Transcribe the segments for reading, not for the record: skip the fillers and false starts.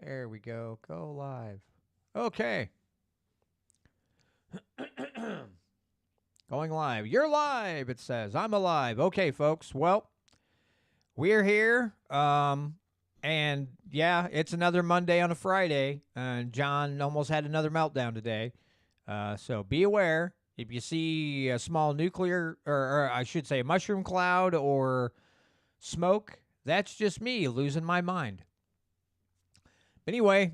There we go. Go live. Okay. Going live. You're live, it says. I'm alive. Okay, folks. Well, we're here. And yeah, it's another Monday on a Friday. And John almost had another meltdown today. So be aware. If you see a small nuclear, or I should say a mushroom cloud or smoke, that's just me losing my mind. Anyway,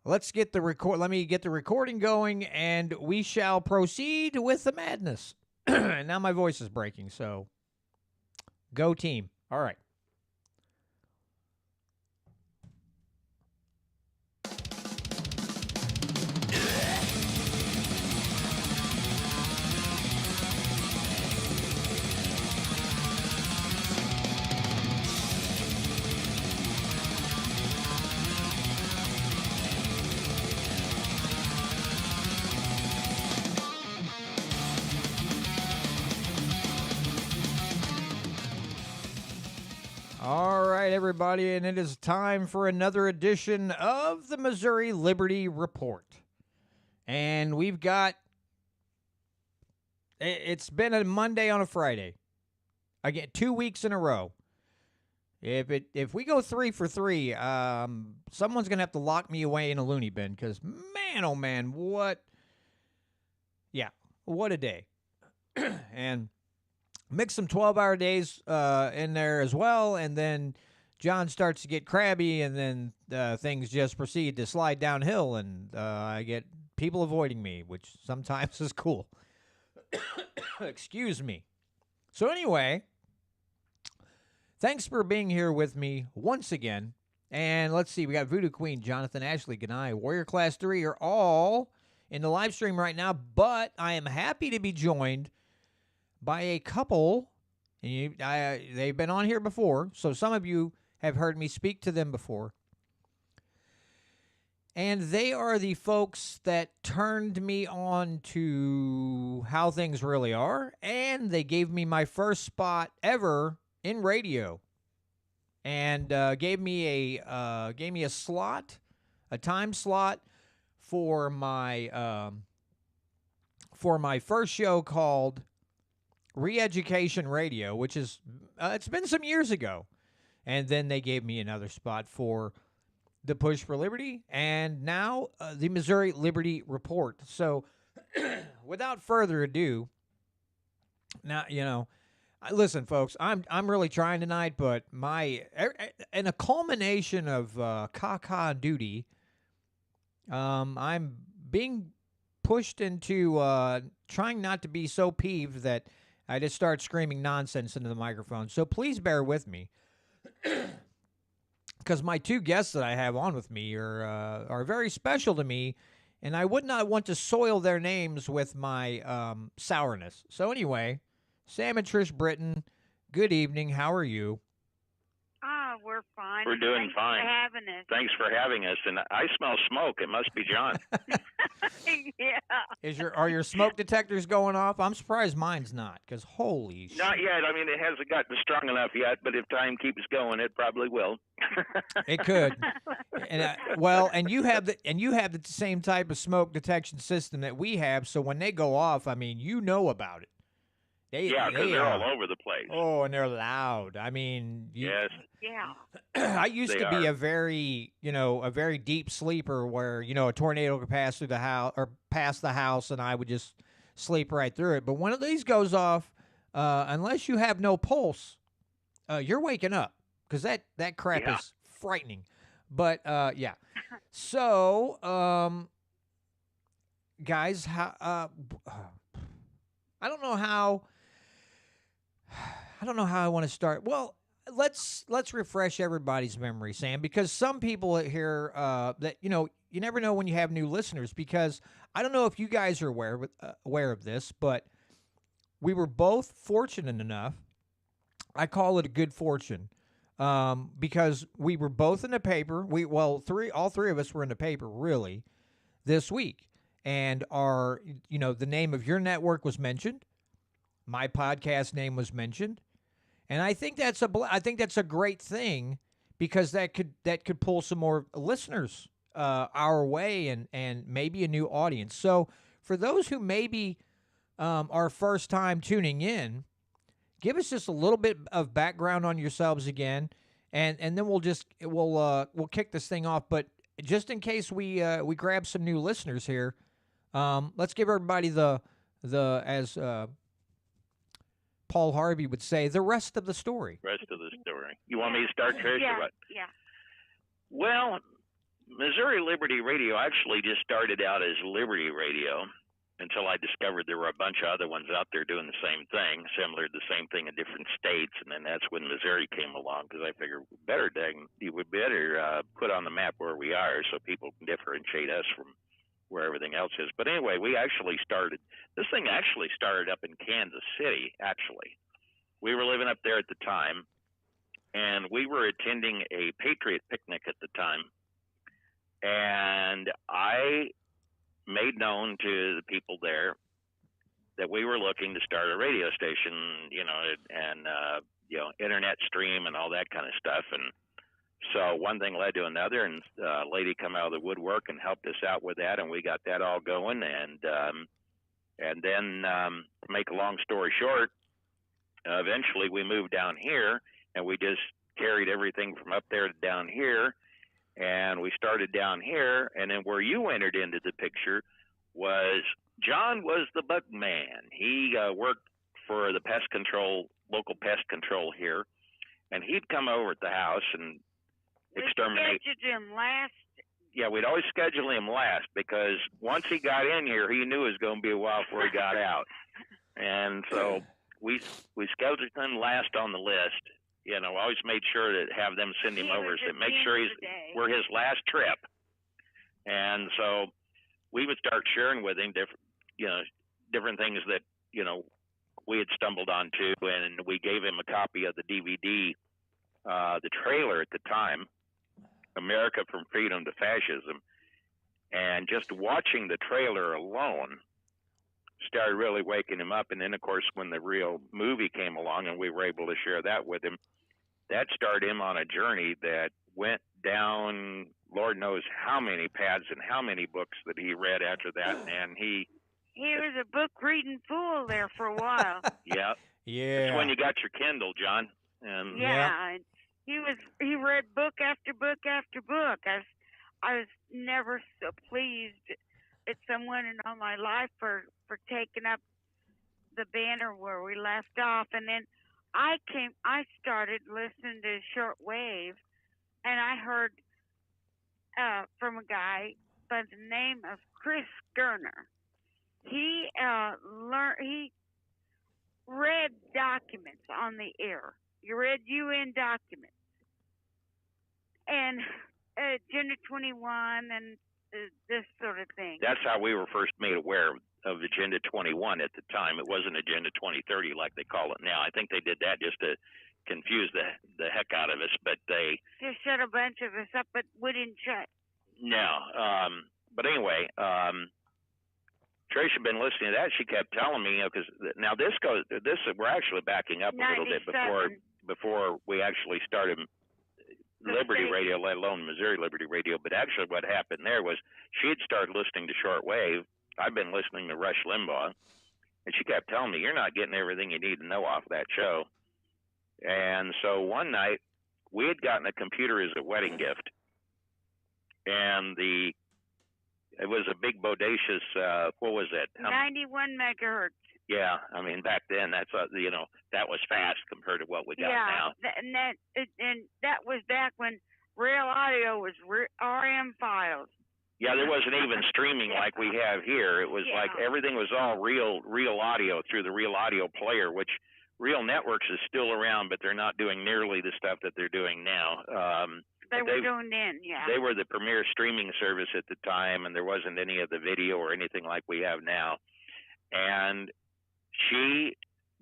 let's get the record. Let me get the recording going, and we shall proceed with the madness. And now my voice is breaking, so go team. All right. All right, everybody, and it is time for another edition of the Missouri Liberty Report. And we've got, it's been a Monday on a Friday. Again, 2 weeks in a row. If we go 3 for 3, someone's going to have to lock me away in a loony bin because, man, oh, man, what a day. And mix some 12-hour days in there as well, and then John starts to get crabby, and then things just proceed to slide downhill, and I get people avoiding me, which sometimes is cool. Excuse me. So anyway, thanks for being here with me once again. And let's see, we got Voodoo Queen, Jonathan, Ashley, Ganai, Warrior Class 3 are all in the live stream right now, but I am happy to be joined by a couple, and they've been on here before, so some of you have heard me speak to them before. And they are the folks that turned me on to how things really are, and they gave me my first spot ever in radio, and gave me a slot, a time slot for my first show called Re-Education Radio, which is, it's been some years ago. And then they gave me another spot for the Push for Liberty, and now the Missouri Liberty Report. So without further ado, now, listen, folks, I'm really trying tonight, but in a culmination of caca duty, I'm being pushed into trying not to be so peeved that I just start screaming nonsense into the microphone. So please bear with me, because my two guests that I have on with me are very special to me, and I would not want to soil their names with my sourness. So anyway, Sam and Trish Britton, good evening. How are you? We're fine. We're doing fine. Thanks for having us. And I smell smoke. It must be John. Yeah. Are your smoke detectors going off? I'm surprised mine's not, because holy shit. Not yet. I mean, it hasn't gotten strong enough yet, but if time keeps going, it probably will. It could. And and you have the same type of smoke detection system that we have, so when they go off, I mean, you know about it. Yeah, because they're all over the place. Oh, and they're loud. I mean, yes. Yeah. I used to be a very deep sleeper where, a tornado could pass through the house or past the house, and I would just sleep right through it. But when one of these goes off, unless you have no pulse, you're waking up, because that crap is frightening. But yeah. So, guys, I don't know how I want to start. Well, let's refresh everybody's memory, Sam, because some people here that you never know when you have new listeners, because I don't know if you guys are aware of this, but we were both fortunate enough. I call it a good fortune, because we were both in the paper. All three of us were in the paper really this week, and the name of your network was mentioned. My podcast name was mentioned. And I think that's a great thing, because that could pull some more listeners our way and maybe a new audience. So for those who maybe are first time tuning in, give us just a little bit of background on yourselves again, and then we'll kick this thing off. But just in case we grab some new listeners here, let's give everybody the as Paul Harvey would say, the rest of the story. Rest of the story. You want me to start, Trish? Yeah. Or what? Yeah. Well, Missouri Liberty Radio actually just started out as Liberty Radio until I discovered there were a bunch of other ones out there doing the same thing, similar to the same thing in different states. And then that's when Missouri came along, because I figured you would better put on the map where we are so people can differentiate us from where everything else is. But anyway, this thing actually started up in Kansas City, actually. We were living up there at the time, and we were attending a Patriot picnic at the time. And I made known to the people there that we were looking to start a radio station, and internet stream and all that kind of stuff. And so one thing led to another, and a lady come out of the woodwork and helped us out with that, and we got that all going. And then, to make a long story short, eventually we moved down here, and we just carried everything from up there to down here. And we started down here, and then where you entered into the picture was John was the bug man. He worked for the local pest control here, and he'd come over at the house and exterminate. We scheduled him last. Yeah, we'd always schedule him last, because once he got in here, he knew it was going to be a while before he got out. And so we scheduled him last on the list. Always made sure to have them send him over, so make sure we're his last trip. And so we would start sharing with him different things that we had stumbled onto, and we gave him a copy of the DVD, the trailer at the time, America from Freedom to Fascism, and just watching the trailer alone started really waking him up. And then, of course, when the real movie came along and we were able to share that with him, that started him on a journey that went down Lord knows how many paths and how many books that he read after that. And he was a book reading fool there for a while. Yeah. Yeah. It's when you got your Kindle, John. And yeah. He read book after book after book. I was never so pleased at someone in all my life for taking up the banner where we left off. And then I started listening to shortwave, and I heard from a guy by the name of Chris Gerner. He read documents on the air. You read UN documents and Agenda 21 and this sort of thing. That's how we were first made aware of Agenda 21 at the time. It wasn't Agenda 2030 like they call it now. I think they did that just to confuse the heck out of us, but they just shut a bunch of us up, but we didn't shut. No. But anyway, Trish had been listening to that. She kept telling me, because now we're actually backing up a little bit before we actually started Liberty Radio, let alone Missouri Liberty Radio. But actually what happened there was she had started listening to shortwave. I've been listening to Rush Limbaugh, and she kept telling me, you're not getting everything you need to know off that show. And so one night, we had gotten a computer as a wedding gift, and it was a big bodacious, what was it? 91 megahertz. Yeah, I mean, back then, that was fast compared to what we got now. And that was back when Real Audio was RM files. Yeah, there wasn't even streaming like we have here. It was like everything was all real audio through the Real Audio player, which Real Networks is still around, but they're not doing nearly the stuff that they're doing now. They were doing then, yeah. They were the premier streaming service at the time, and there wasn't any of the video or anything like we have now. And she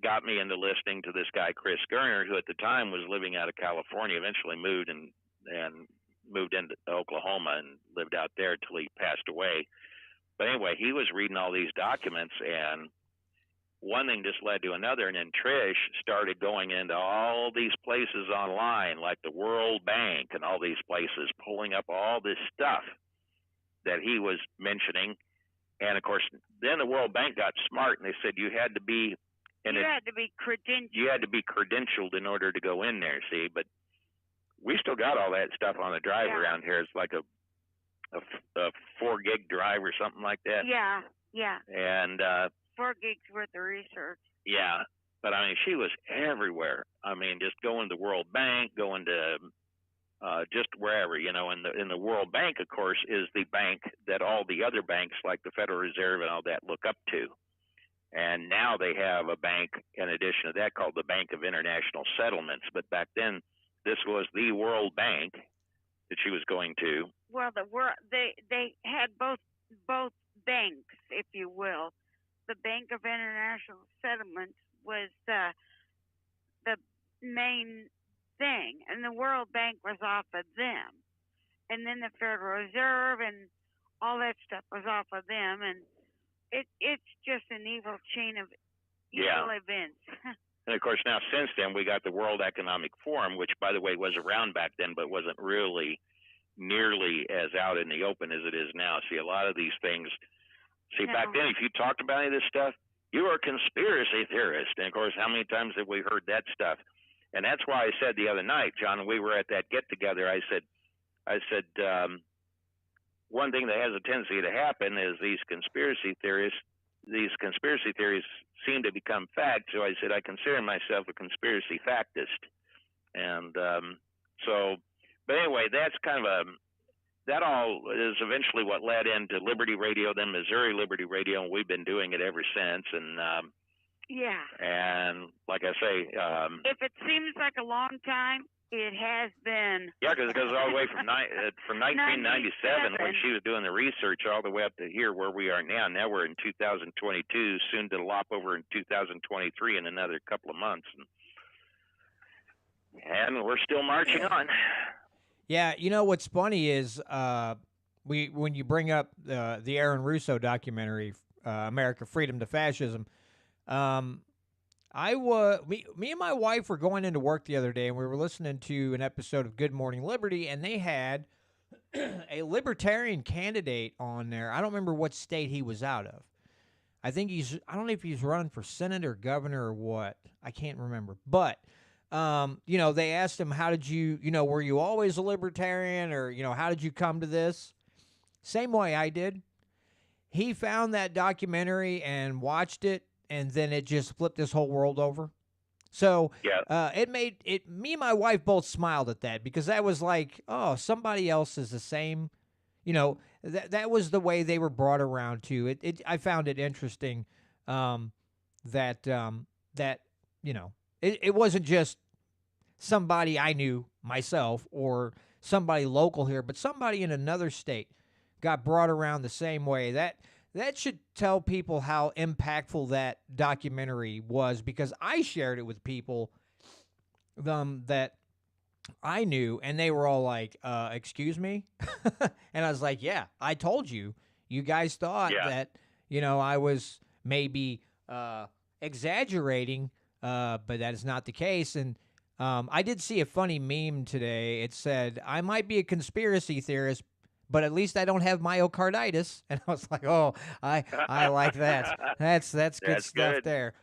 got me into listening to this guy, Chris Gerner, who at the time was living out of California, eventually moved and moved into Oklahoma and lived out there until he passed away. But anyway, he was reading all these documents, and one thing just led to another, and then Trish started going into all these places online, like the World Bank and all these places, pulling up all this stuff that he was mentioning. And of course, then the World Bank got smart, and they said you had to be credentialed. You had to be credentialed in order to go in there. See, but we still got all that stuff on the drive around here. It's like a 4 gig drive or something like that. Yeah. And 4 gigs worth of research. Yeah, but I mean, she was everywhere. I mean, just going to the World Bank, going to just wherever, you know. And the World Bank, of course, is the bank that all the other banks, like the Federal Reserve and all that, look up to. And now they have a bank in addition to that called the Bank of International Settlements. But back then, this was the World Bank that she was going to. Well, they had both banks, if you will. The Bank of International Settlements was the main thing, and the World Bank was off of them, and then the Federal Reserve and all that stuff was off of them, and it's just an evil chain of evil events. And of course, now since then we got the World Economic Forum, which, by the way, was around back then, but wasn't really nearly as out in the open as it is now. See, a lot of these things. See, back then, if you talked about any of this stuff, you were a conspiracy theorist. And, of course, how many times have we heard that stuff? And that's why I said the other night, John, when we were at that get-together, I said, one thing that has a tendency to happen is these conspiracy theories seem to become fact. So I said, I consider myself a conspiracy factist. And but anyway, that's kind of that all is eventually what led into Liberty Radio, then Missouri Liberty Radio, and we've been doing it ever since. And and like I say, if it seems like a long time, it has been. Yeah, because it goes all the way from 1997 when she was doing the research all the way up to here where we are now. Now we're in 2022, soon to lop over in 2023 in another couple of months, and we're still marching on. Yeah, you know what's funny is when you bring up the Aaron Russo documentary, America Freedom to Fascism, me and my wife were going into work the other day, and we were listening to an episode of Good Morning Liberty, and they had a libertarian candidate on there. I don't remember what state he was out of. I don't know if he's running for Senate or governor or what. I can't remember. But, they asked him, how did you, were you always a libertarian, or, how did you come to this? Same way I did. He found that documentary and watched it, and then it just flipped his whole world over. So it made it. Me and my wife both smiled at that, because that was like, oh, somebody else is the same. That was the way they were brought around to it. I found it interesting that it wasn't just somebody I knew myself or somebody local here, but somebody in another state got brought around the same way. That should tell people how impactful that documentary was, because I shared it with people that I knew, and they were all like, excuse me? And I was like, yeah, I told you. You guys thought that, I was maybe exaggerating, but that is not the case. And I did see a funny meme today. It said, I might be a conspiracy theorist, but at least I don't have myocarditis. And I was like, oh, I like that. That's good stuff there.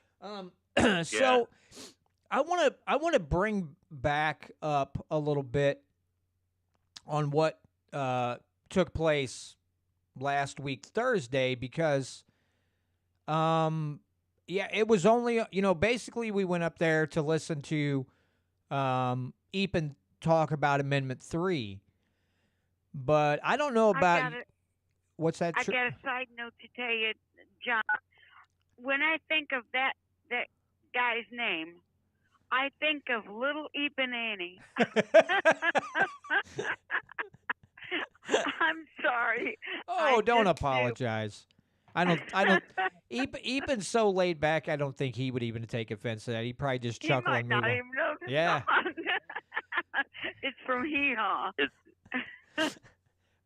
So I want to bring back up a little bit on what took place last week Thursday, because it was only, basically we went up there to listen to Epen talk about Amendment 3. But I don't know about what's that? I got a side note to tell you, John. When I think of that guy's name, I think of Little Epen Annie. I'm sorry. Oh, don't apologize. I don't. Epen's so laid back. I don't think he would even take offense to that. He'd probably just chuckle and move on. Even know this yeah. song. It's from Hee Haw.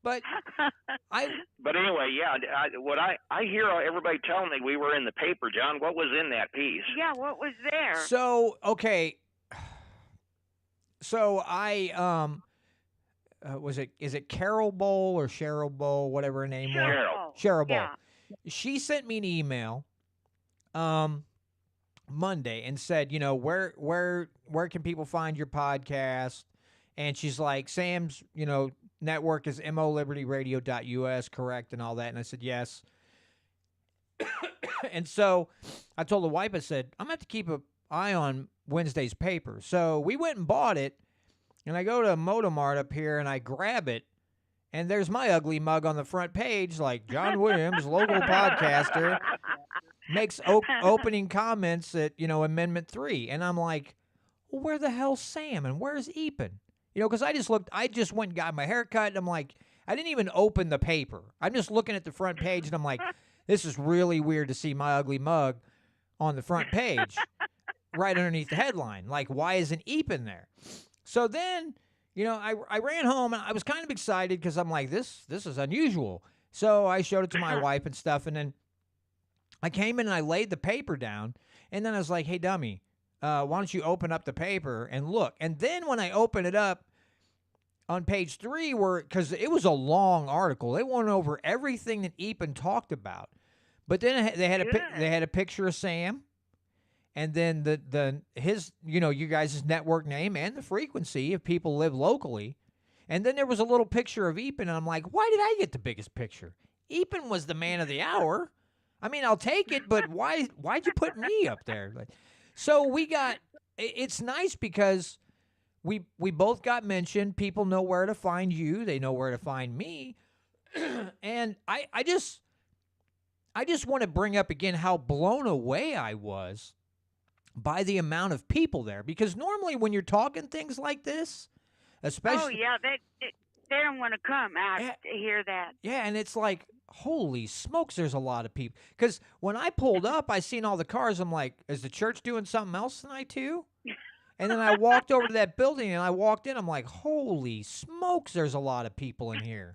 But But anyway, yeah. What I hear everybody telling me we were in the paper, John. What was in that piece? Yeah, what was there? So okay, so I is it Carol Bowl or Cheryl Bowl, whatever her name was? Cheryl Bowl. Yeah. She sent me an email Monday and said, you know, where can people find your podcast? And she's like, Sam's, you know, network is molibertyradio.us, correct, and all that. And I said, yes. And so I told the wife, I said, I'm going to have to keep an eye on Wednesday's paper. So we went and bought it, and I go to Motomart up here, and I grab it, and there's my ugly mug on the front page, like John Williams, local podcaster, makes opening comments at, you know, Amendment 3. And I'm like, well, where the hell's Sam, and where's Epen? You know, because I just went and got my hair cut, and I'm like, I didn't even open the paper. I'm just looking at the front page, and I'm like, this is really weird to see my ugly mug on the front page right underneath the headline. Like, why isn't Epen there? So then, you know, I ran home, and I was kind of excited because I'm like, this is unusual. So I showed it to my wife and stuff, and then I came in and I laid the paper down, and then I was like, hey, dummy, why don't you open up the paper and look? And then when I open it up, on page 3, because it was a long article, they went over everything that Epen talked about. But then they had a picture of Sam, and then his, you know, you guys' network name and the frequency if people live locally. And then there was a little picture of Epen, and I'm like, why did I get the biggest picture? Epen was the man of the hour. I mean, I'll take it, but why'd you put me up there? Like, so it's nice because we both got mentioned. People know where to find you. They know where to find me. And I just want to bring up again how blown away I was by the amount of people there. Because normally when you're talking things like this, especially... Oh, yeah, they don't want to come out to hear that. Yeah, and it's like, holy smokes, there's a lot of people. Because when I pulled up, I seen all the cars. I'm like, is the church doing something else tonight too? And then I walked over to that building, and I walked in. I'm like, holy smokes, there's a lot of people in here.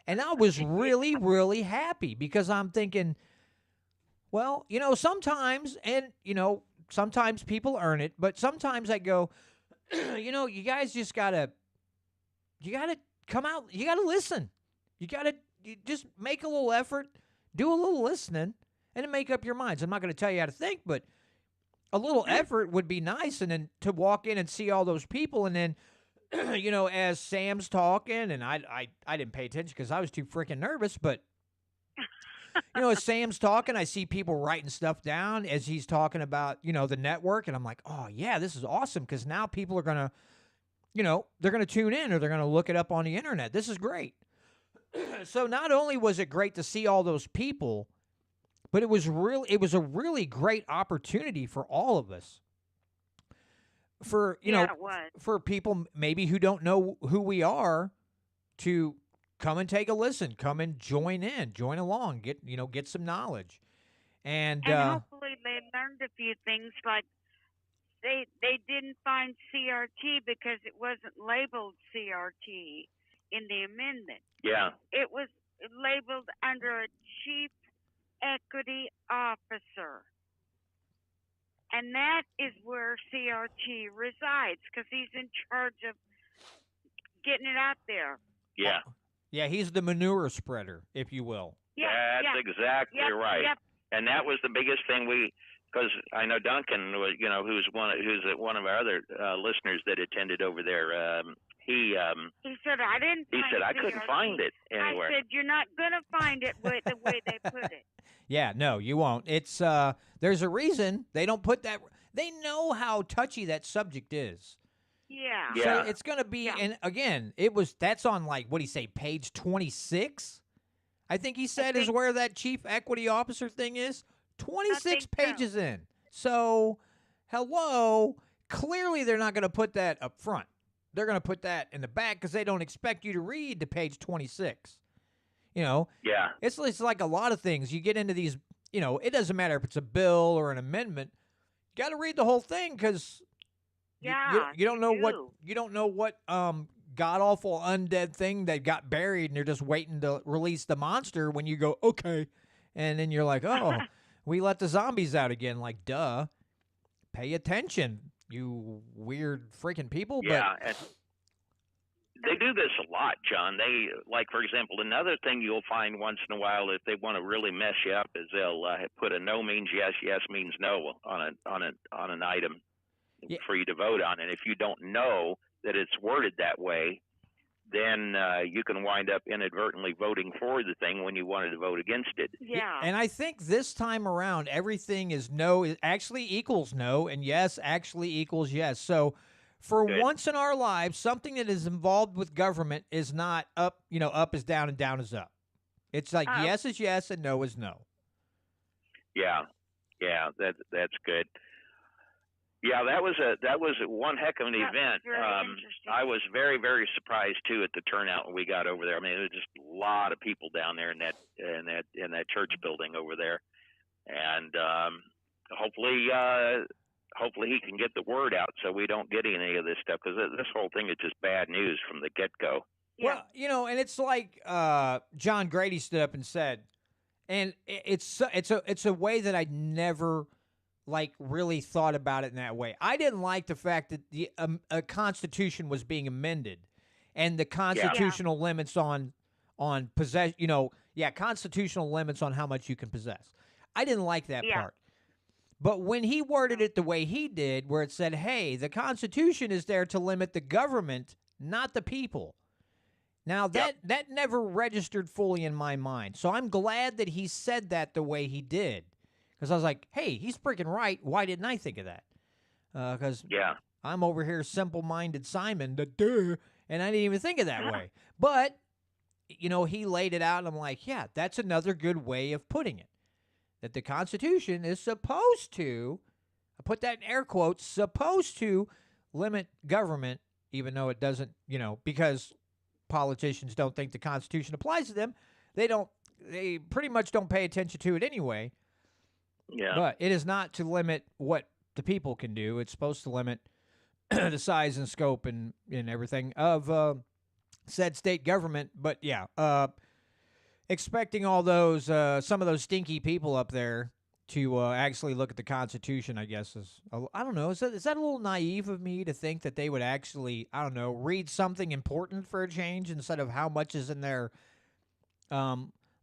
And I was really, really happy because I'm thinking, well, you know, sometimes, and, you know, sometimes people earn it, but sometimes I go, you know, you guys just got to come out. You got to listen. You just make a little effort, do a little listening, and then make up your minds. I'm not going to tell you how to think, but a little effort would be nice. And then to walk in and see all those people, and then, you know, as Sam's talking, and I didn't pay attention because I was too freaking nervous, but, you know, as Sam's talking, I see people writing stuff down as he's talking about, you know, the network, and I'm like, oh, yeah, this is awesome because now people are going to, you know, they're going to tune in or they're going to look it up on the internet. This is great. So not only was it great to see all those people, but it was a really great opportunity for all of us. For, you know, for people maybe who don't know who we are to come and take a listen, come and join along, get some knowledge. And hopefully they learned a few things, like they didn't find CRT because it wasn't labeled CRT in the amendment. Yeah. It was labeled under a chief equity officer. And that is where CRT resides because he's in charge of getting it out there. Yeah. Yeah, he's the manure spreader, if you will. Yeah, that's exactly right. Yep. And that was the biggest thing because I know Duncan, you know, who's one of our other listeners that attended over there. He said I didn't. He said I couldn't find it anywhere. I said you're not gonna find it with the way they put it. Yeah, no, you won't. It's there's a reason they don't put that. They know how touchy that subject is. Yeah. So it's gonna be, and again, that's on, like, what did he say, page 26? I think he said is where that chief equity officer thing is. 26 pages in. So, hello. Clearly, they're not going to put that up front. They're going to put that in the back because they don't expect you to read to page 26. You know? Yeah. It's like a lot of things. You get into these, you know, it doesn't matter if it's a bill or an amendment. You got to read the whole thing because you don't know what god awful undead thing that got buried, and they're just waiting to release the monster. When you go, okay, and then you're like, oh, we let the zombies out again. Like, duh, pay attention, you weird freaking people. Yeah, and they do this a lot, John. They, like, for example, another thing you'll find once in a while if they want to really mess you up is they'll put a no means yes, yes means no on an item for you to vote on, and if you don't know that it's worded that way, then you can wind up inadvertently voting for the thing when you wanted to vote against it. Yeah. And I think this time around, everything is no actually equals no, and yes actually equals yes. So for Good. once in our lives, something that is involved with government is not up, up is down and down is up. It's like yes is yes and no is no. Yeah, that's good. Yeah, that was one heck of an event. I was very, very surprised too at the turnout when we got over there. I mean, there was just a lot of people down there in that church building over there, and hopefully he can get the word out so we don't get any of this stuff, because this whole thing is just bad news from the get-go. Yeah. Well, and it's like John Grady stood up and said, and it's a way that I never really thought about it in that way. I didn't like the fact that the a Constitution was being amended, and the constitutional limits on possession. Constitutional limits on how much you can possess. I didn't like that part. But when he worded it the way he did, where it said, hey, the Constitution is there to limit the government, not the people. Now, that never registered fully in my mind. So I'm glad that he said that the way he did. Because I was like, hey, he's freaking right. Why didn't I think of that? Because I'm over here simple-minded Simon, and I didn't even think of that way. But, he laid it out, and I'm like, yeah, that's another good way of putting it. That the Constitution is supposed to, I put that in air quotes, supposed to limit government, even though it doesn't, because politicians don't think the Constitution applies to them. They pretty much don't pay attention to it anyway. Yeah. But it is not to limit what the people can do. It's supposed to limit the size and scope and everything of said state government. But expecting all those some of those stinky people up there to actually look at the Constitution, I guess is I don't know. Is that a little naive of me to think that they would actually read something important for a change instead of how much is in their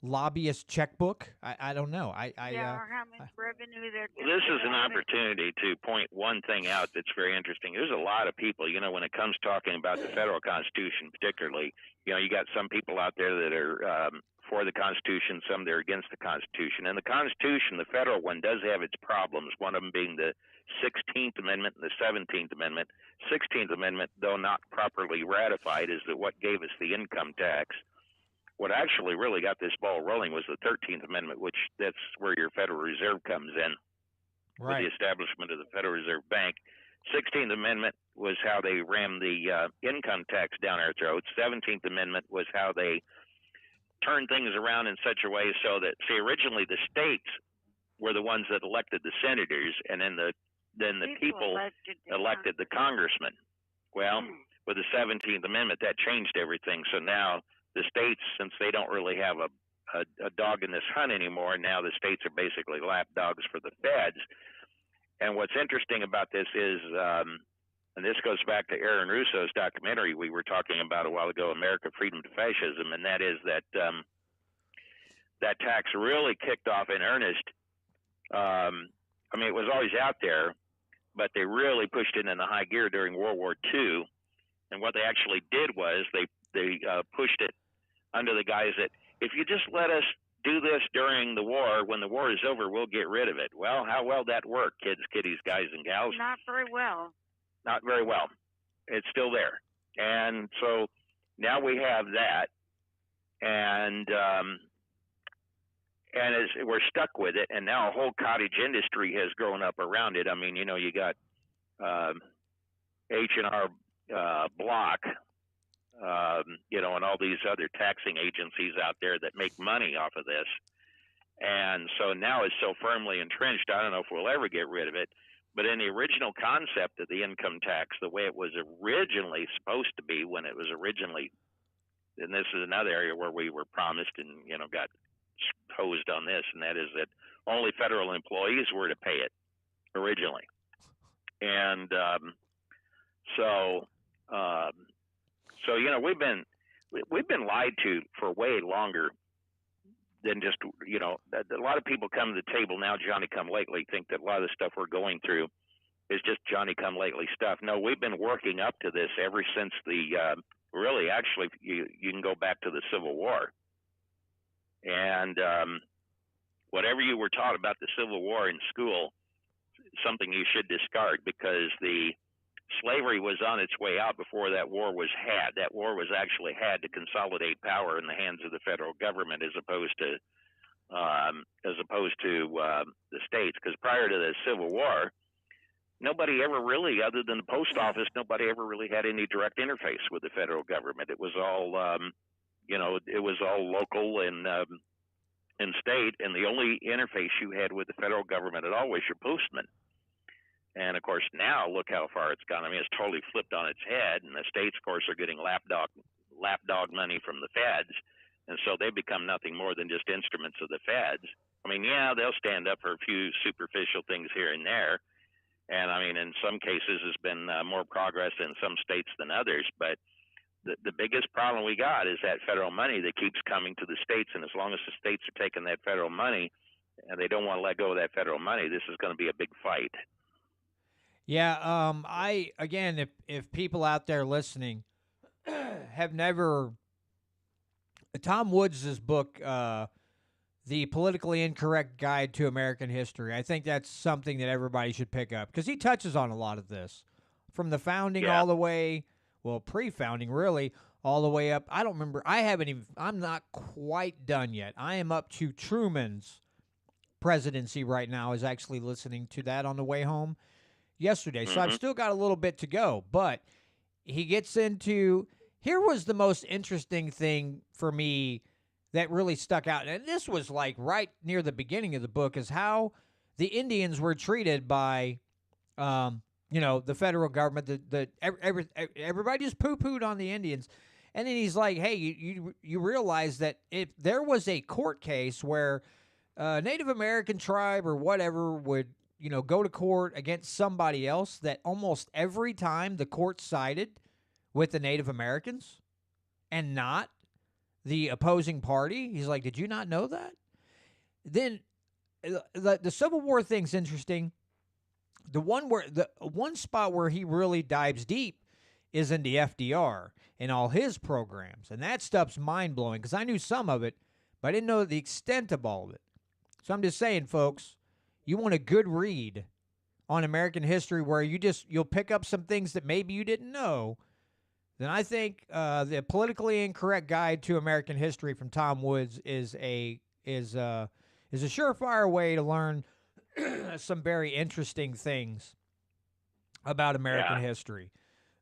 lobbyist checkbook? I don't know. Or how much revenue they're. This is an opportunity to point one thing out that's very interesting. There's a lot of people, when it comes talking about the federal Constitution, particularly, you got some people out there that are for the Constitution, some that are against the Constitution. And the Constitution, the federal one, does have its problems, one of them being the 16th Amendment and the 17th Amendment. 16th Amendment, though not properly ratified, is what gave us the income tax. What actually really got this ball rolling was the 13th Amendment, which that's where your Federal Reserve comes in, with the establishment of the Federal Reserve Bank. 16th Amendment was how they rammed the income tax down our throats. 17th Amendment was how they turned things around in such a way so that, originally the states were the ones that elected the senators, and then the people elected the congressmen. Well, with the 17th Amendment, that changed everything. So now the states, since they don't really have a dog in this hunt anymore, now the states are basically lapdogs for the feds. And what's interesting about this is, and this goes back to Aaron Russo's documentary we were talking about a while ago, America, Freedom to Fascism, and that is that that tax really kicked off in earnest. It was always out there, but they really pushed it into high gear during World War II. And what they actually did was they pushed it under the guise that if you just let us do this during the war, when the war is over, we'll get rid of it. Well, how well that worked, kids, kiddies, guys, and gals? Not very well. Not very well. It's still there. And so now we have that, and as we're stuck with it, and now a whole cottage industry has grown up around it. You got H&R Block, and all these other taxing agencies out there that make money off of this. And so now it's so firmly entrenched, I don't know if we'll ever get rid of it. But in the original concept of the income tax, the way it was originally supposed to be when it was originally, and this is another area where we were promised and, got hosed on this, and that is that only federal employees were to pay it originally. And so we've been lied to for way longer than just, a lot of people come to the table now, Johnny come lately, think that a lot of the stuff we're going through is just Johnny come lately stuff. No, we've been working up to this ever since really, actually, you can go back to the Civil War. And whatever you were taught about the Civil War in school, something you should discard, because the slavery was on its way out before that war was had. That war was actually had to consolidate power in the hands of the federal government as opposed to the states. Because prior to the Civil War, nobody ever really, other than the post office, nobody ever really had any direct interface with the federal government. It was all, it was all local and state, and the only interface you had with the federal government at all was your postman. And of course, now look how far it's gone. I mean, it's totally flipped on its head, and the states, of course, are getting lapdog money from the feds, and so they become nothing more than just instruments of the feds. I mean, yeah, they'll stand up for a few superficial things here and there, and I mean, in some cases, there's been more progress in some states than others, but the biggest problem we got is that federal money that keeps coming to the states, and as long as the states are taking that federal money and they don't want to let go of that federal money, this is going to be a big fight. Yeah, if people out there listening have never, Tom Woods' book, The Politically Incorrect Guide to American History, I think that's something that everybody should pick up, because he touches on a lot of this, from the founding all the way, well, pre-founding really, all the way up. I don't remember. I'm not quite done yet. I am up to Truman's presidency right now. I was actually listening to that on the way home yesterday. So I've still got a little bit to go, but he gets into, here was the most interesting thing for me that really stuck out. And this was like right near the beginning of the book, is how the Indians were treated by, the federal government. Everybody just poo-pooed on the Indians. And then he's like, hey, you realize that if there was a court case where a Native American tribe or whatever would, go to court against somebody else, that almost every time the court sided with the Native Americans and not the opposing party. He's like, did you not know that? Then the Civil War thing's interesting. The one spot where he really dives deep is into FDR and all his programs. And that stuff's mind-blowing, because I knew some of it, but I didn't know the extent of all of it. So I'm just saying, folks, you want a good read on American history where you'll pick up some things that maybe you didn't know, then I think the Politically Incorrect Guide to American History from Tom Woods is a surefire way to learn some very interesting things about American history.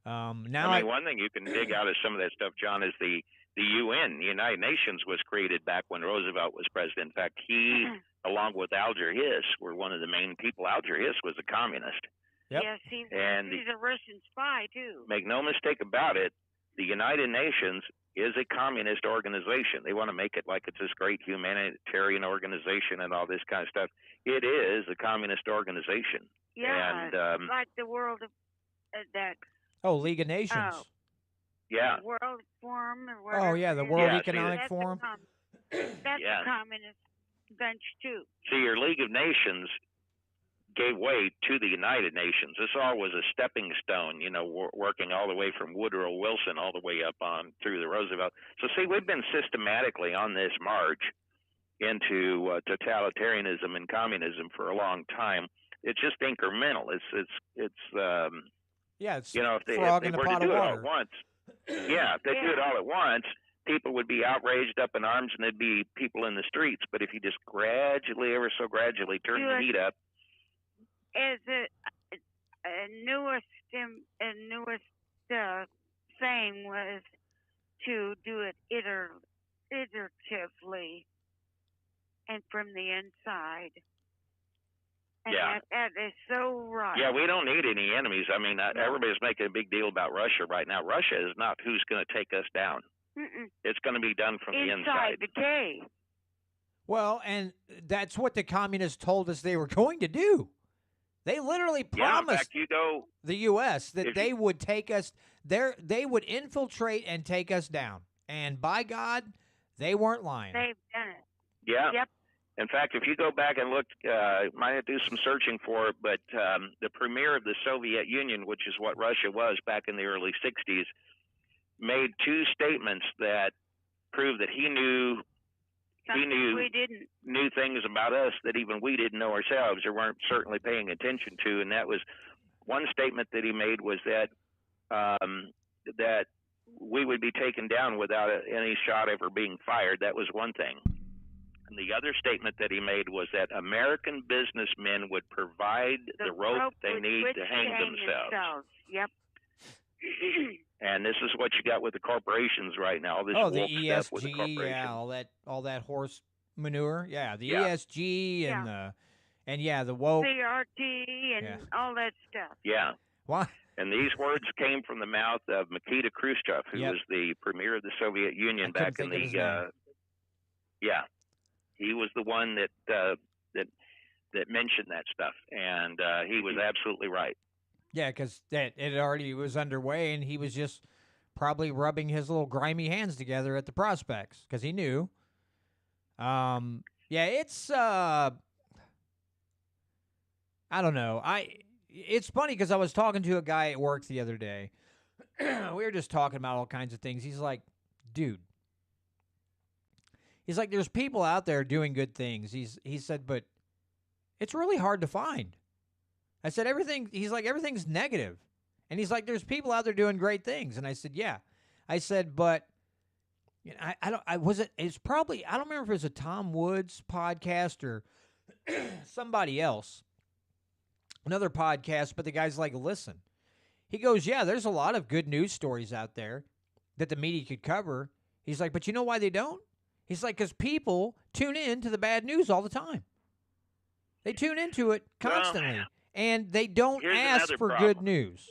One thing you can dig out of some of that stuff, John, is the UN, the United Nations, was created back when Roosevelt was president. In fact, he, along with Alger Hiss, were one of the main people. Alger Hiss was a communist. Yep. Yes, he's a Russian spy, too. Make no mistake about it, the United Nations is a communist organization. They want to make it like it's this great humanitarian organization and all this kind of stuff. It is a communist organization. Yeah, and, like the world of that. Oh, League of Nations. Oh. Yeah. The World Forum or whatever. Oh, yeah, the World Economic Forum. That's a communist bunch, too. See, your League of Nations gave way to the United Nations. This all was a stepping stone, working all the way from Woodrow Wilson all the way up on through the Roosevelt. So, see, we've been systematically on this march into totalitarianism and communism for a long time. It's just incremental. It's it's if they frog were in a to pot do of it all water. at once, if they do it all at once, people would be outraged up in arms and there'd be people in the streets. But if you just gradually, ever so gradually, turn the heat up. As a newest thing was to do it iteratively and from the inside. And Yeah. that is so right. Yeah, we don't need any enemies. I mean, No. everybody's making a big deal about Russia right now. Russia is not who's going to take us down. Mm-mm. It's going to be done from the Inside inside. the cave. Well, and that's what the communists told us they were going to do. They literally Yeah, in promised fact, you go. the U.S. that If they you- would take us there. They would infiltrate and take us down. And by God, they weren't lying. They've done it. Yeah. Yep. In fact, if you go back and look, might have to do some searching for it, but the premier of the Soviet Union, which is what Russia was back in the early 60s, made two statements that proved that he knew Something we didn't. knew things about us that even we didn't know ourselves or weren't certainly paying attention to. And that was one statement that he made was that that we would be taken down without any shot ever being fired. That was one thing. And the other statement that he made was that American businessmen would provide the rope they with need which to hang themselves. Yep. And this is what you got with the corporations right now. All this Oh, the woke stuff with the ESG, corporations. yeah, all that horse manure, yeah, the Yeah. ESG and the woke. CRT and Yeah. all that stuff. Yeah. Why? And these words came from the mouth of Nikita Khrushchev, who Yep. was the premier of the Soviet Union I back couldn't in think the of his name. yeah. He was the one that mentioned that stuff, and he was absolutely right. Yeah, because it already was underway, and he was just probably rubbing his little grimy hands together at the prospects because he knew. Yeah, it's I don't know. It's funny because I was talking to a guy at work the other day. We were just talking about all kinds of things. He's like, dude. He's like, there's people out there doing good things. He said, but it's really hard to find. I said, everything's negative. And he's like, there's people out there doing great things. And I said, yeah. I said, but you know, I don't remember if it was a Tom Woods podcast or somebody else. Another podcast, but the guy's like, listen. He goes, yeah, there's a lot of good news stories out there that the media could cover. He's like, but you know why they don't? He's like, because people tune in to the bad news all the time. They tune into it constantly, and they don't ask for good news.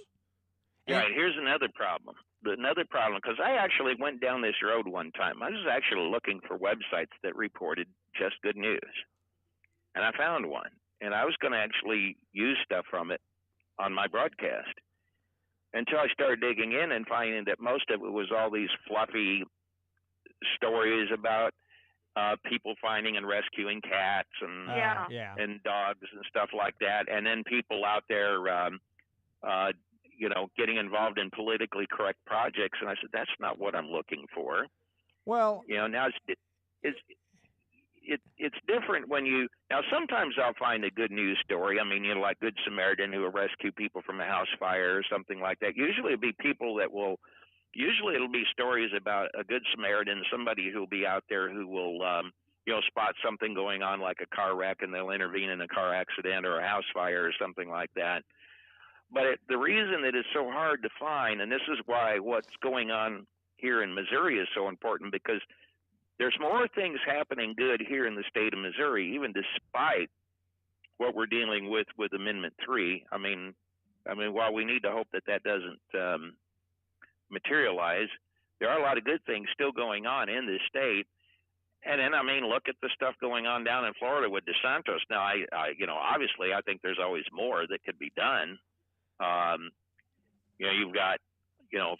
Right, here's another problem. Because I actually went down this road one time. I was actually looking for websites that reported just good news. And I found one. And I was going to actually use stuff from it on my broadcast until I started digging in and finding that most of it was all these fluffy stories about people finding and rescuing cats and and dogs and stuff like that, and then people out there, getting involved in politically correct projects. And I said, that's not what I'm looking for. Well, now it's different when you sometimes I'll find a good news story. I mean, like Good Samaritan, who will rescue people from a house fire or something like that. Usually it'll be stories about a Good Samaritan, somebody who'll be out there who will, spot something going on like a car wreck, and they'll intervene in a car accident or a house fire or something like that. But the reason that it's so hard to find, and this is why what's going on here in Missouri is so important, because there's more things happening good here in the state of Missouri, even despite what we're dealing with Amendment 3. I mean, while we need to hope that doesn't materialize, there are a lot of good things still going on in this state. And then, look at the stuff going on down in Florida with DeSantis. Now, obviously, I think there's always more that could be done. You've got,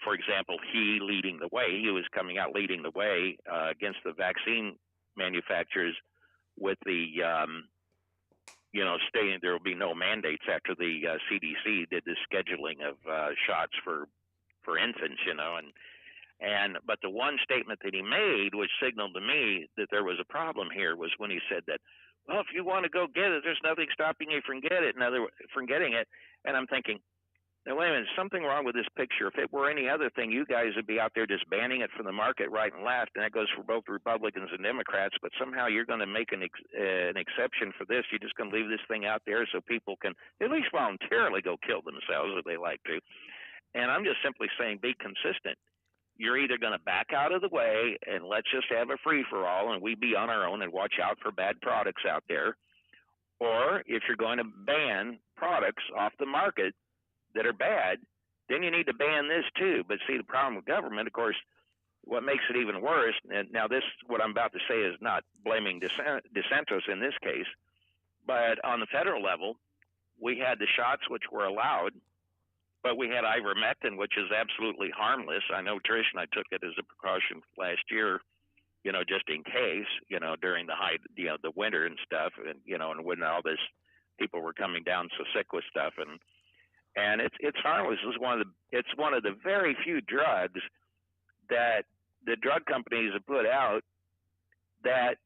for example, he leading the way. He was coming out leading the way against the vaccine manufacturers with the, stating there will be no mandates after the CDC did the scheduling of shots for infants, but the one statement that he made, which signaled to me that there was a problem here, was when he said that, well, if you want to go get it, there's nothing stopping you from getting it. And I'm thinking, now, wait a minute, something wrong with this picture. If it were any other thing, you guys would be out there just banning it from the market right and left, and that goes for both Republicans and Democrats, but somehow you're going to make an exception for this. You're just going to leave this thing out there so people can at least voluntarily go kill themselves if they like to. And I'm just simply saying, be consistent. You're either going to back out of the way and let's just have a free-for-all and we be on our own and watch out for bad products out there, Or if you're going to ban products off the market that are bad, then you need to ban this too. But see, the problem with government, of course, what makes it even worse, and now this, what I'm about to say is not blaming DeSantis in this case, but on the federal level, we had the shots which were allowed, but we had ivermectin, which is absolutely harmless. I know Trish and I took it as a precaution last year, just in case, during the the winter and stuff, and and when all this people were coming down so sick with stuff, and it's harmless. It's one of the very few drugs that the drug companies have put out that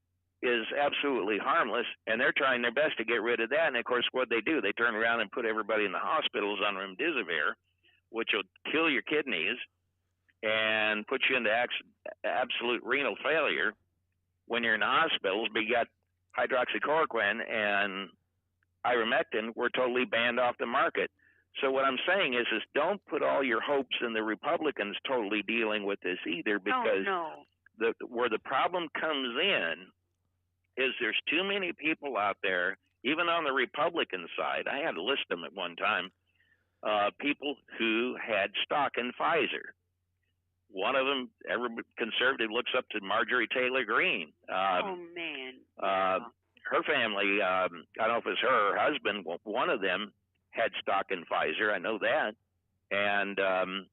is absolutely harmless, and they're trying their best to get rid of that. And of course, what they do, they turn around and put everybody in the hospitals on remdesivir, which will kill your kidneys and put you into absolute renal failure when you're in the hospitals. But you got hydroxychloroquine and ivermectin were totally banned off the market. So what I'm saying is don't put all your hopes in the Republicans totally dealing with this either, because where the problem comes in is there's too many people out there, even on the Republican side. I had to list them at one time, people who had stock in Pfizer. One of them, every conservative looks up to Marjorie Taylor Greene. Oh, man. Her family, I don't know if it's her husband, one of them had stock in Pfizer. I know that. And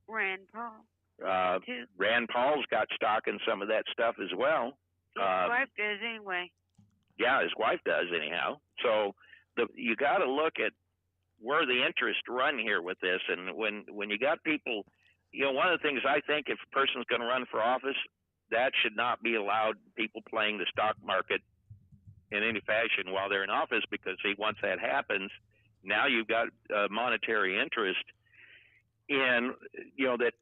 Rand Paul. Too. Rand Paul's got stock in some of that stuff as well. His wife does anyway. Yeah, his wife does anyhow. So you got to look at where the interest run here with this. And when you got people, one of the things I think, if a person's going to run for office, that should not be allowed, people playing the stock market in any fashion while they're in office, because see, once that happens, now you've got monetary interest in, that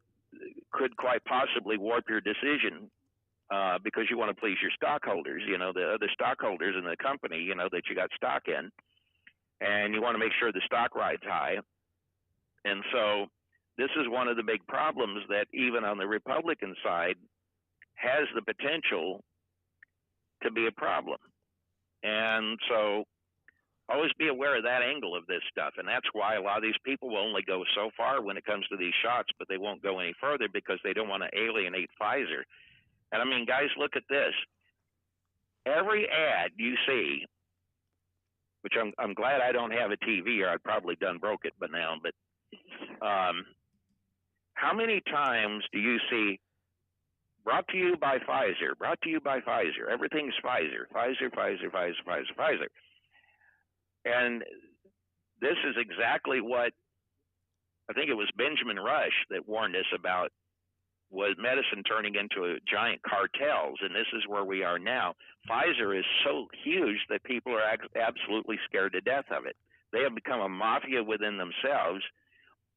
could quite possibly warp your decision. Because you want to please your stockholders, the other stockholders in the company, that you got stock in, and you want to make sure the stock rides high. And so this is one of the big problems that even on the Republican side has the potential to be a problem. And so always be aware of that angle of this stuff. And that's why a lot of these people will only go so far when it comes to these shots, but they won't go any further because they don't want to alienate Pfizer. And I mean, guys, look at this. Every ad you see, which I'm glad I don't have a TV, or I'd probably done broke it by now, but how many times do you see brought to you by Pfizer, brought to you by Pfizer, everything's Pfizer, Pfizer, Pfizer, Pfizer, Pfizer, Pfizer. And this is exactly what I think it was Benjamin Rush that warned us about, was medicine turning into giant cartels, and this is where we are now. Pfizer is so huge that people are absolutely scared to death of it. They have become a mafia within themselves,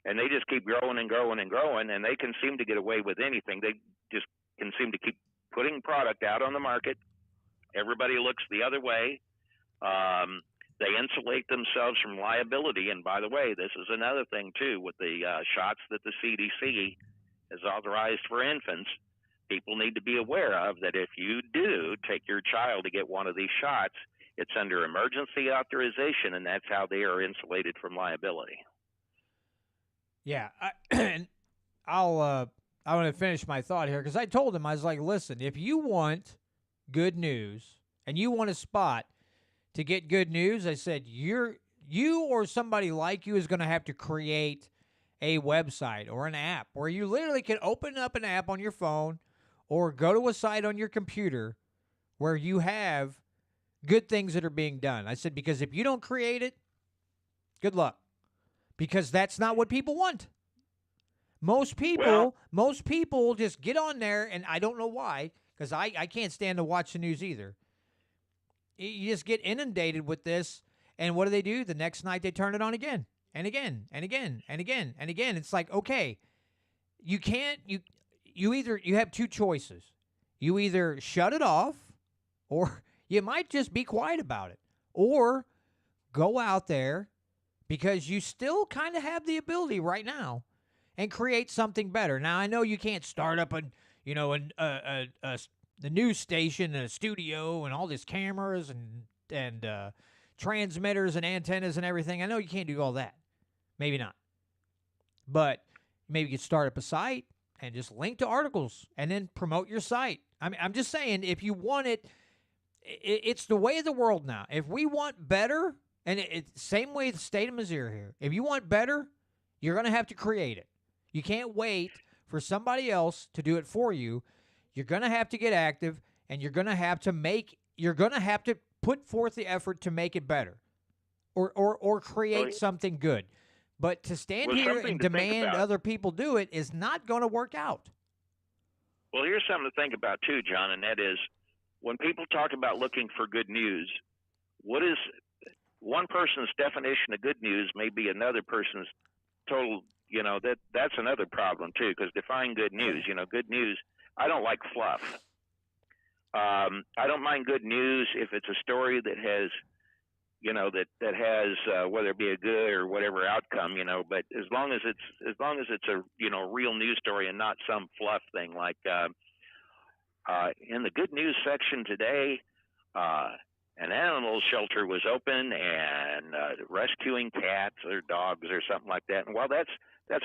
and they just keep growing and growing and growing, and they can seem to get away with anything. They just can seem to keep putting product out on the market. Everybody looks the other way. They insulate themselves from liability, and by the way, this is another thing, too, with the shots that the CDC is authorized for infants. People need to be aware of that. If you do take your child to get one of these shots, it's under emergency authorization, and that's how they are insulated from liability. Yeah, and I want to finish my thought here, because I told him, I was like, listen, if you want good news and you want a spot to get good news, I said, you or somebody like you is going to have to create a website or an app where you literally can open up an app on your phone or go to a site on your computer where you have good things that are being done. I said, because if you don't create it, good luck, because that's not what people want. Most people just get on there, and I don't know why, because I can't stand to watch the news either. You just get inundated with this, and what do? The next night they turn it on again. And again, and again, and again, and again. It's like, okay, you have two choices. You either shut it off, or you might just be quiet about it, or go out there, because you still kind of have the ability right now, and create something better. Now, I know you can't start up the news station and a studio and all these cameras and transmitters and antennas and everything. I know you can't do all that. Maybe not. But maybe you could start up a site and just link to articles and then promote your site. I mean, I'm just saying, if you want it, it's the way of the world now. If we want better, and it's same way the state of Missouri here. If you want better, you're going to have to create it. You can't wait for somebody else to do it for you. You're going to have to get active, and you're going to have to put forth the effort to make it better, or create something good. But to stand here and demand other people do it is not going to work out. Well, here's something to think about too, John, and that is when people talk about looking for good news, what is one person's definition of good news may be another person's total, that's another problem too, because define good news, good news, I don't like fluff. I don't mind good news if it's a story that has, that has whether it be a good or whatever outcome, but as long as it's a real news story and not some fluff thing like in the good news section today, an animal shelter was open and rescuing cats or dogs or something like that. And while that's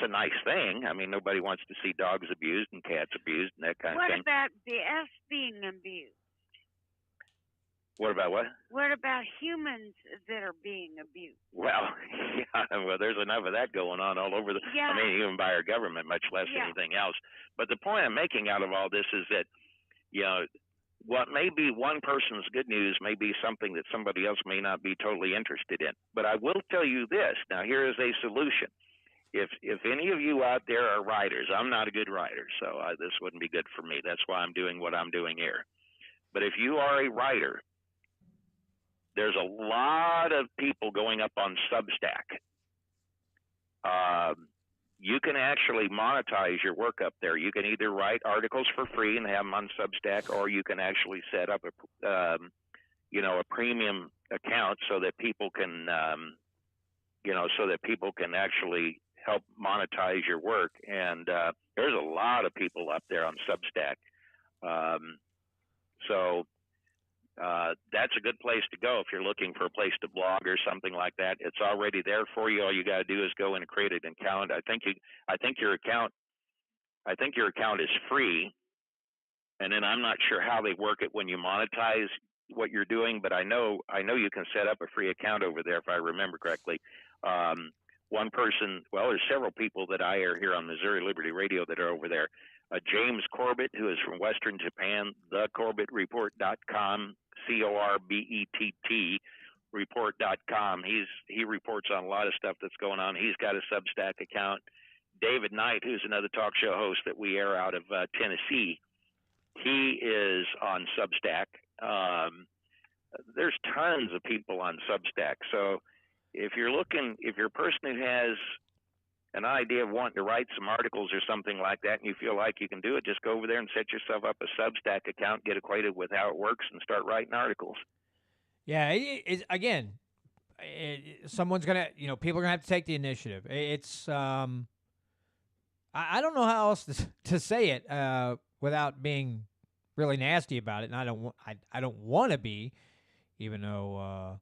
a nice thing, I mean, nobody wants to see dogs abused and cats abused and that kind of thing. What about the us being abused? What about what? What about humans that are being abused? Well, there's enough of that going on all over I mean, even by our government, much less anything else. But the point I'm making out of all this is that, what may be one person's good news may be something that somebody else may not be totally interested in. But I will tell you this. Now, here is a solution. If any of you out there are writers, I'm not a good writer, so this wouldn't be good for me. That's why I'm doing what I'm doing here. But if you are a writer, there's a lot of people going up on Substack. You can actually monetize your work up there. You can either write articles for free and have them on Substack, or you can actually set up a premium account so that people can, actually help monetize your work. And there's a lot of people up there on Substack. So that's a good place to go if you're looking for a place to blog or something like that. It's already there for you. All you got to do is go in and create an account. I think your account is free, and then I'm not sure how they work it when you monetize what you're doing, but I know you can set up a free account over there if I remember correctly. One person, there's several people that I air here on Missouri Liberty Radio that are over there. James Corbett, who is from Western Japan, thecorbettreport.com, CORBETT report.com. He reports on a lot of stuff that's going on. He's got a Substack account. David Knight, who's another talk show host that we air out of Tennessee, he is on Substack. There's tons of people on Substack. So if you're a person who has an idea of wanting to write some articles or something like that, and you feel like you can do it, just go over there and set yourself up a Substack account, get acquainted with how it works, and start writing articles. Yeah, someone's gonna, people are gonna have to take the initiative. It's, I don't know how else to say it without being really nasty about it, and I don't want to be, even though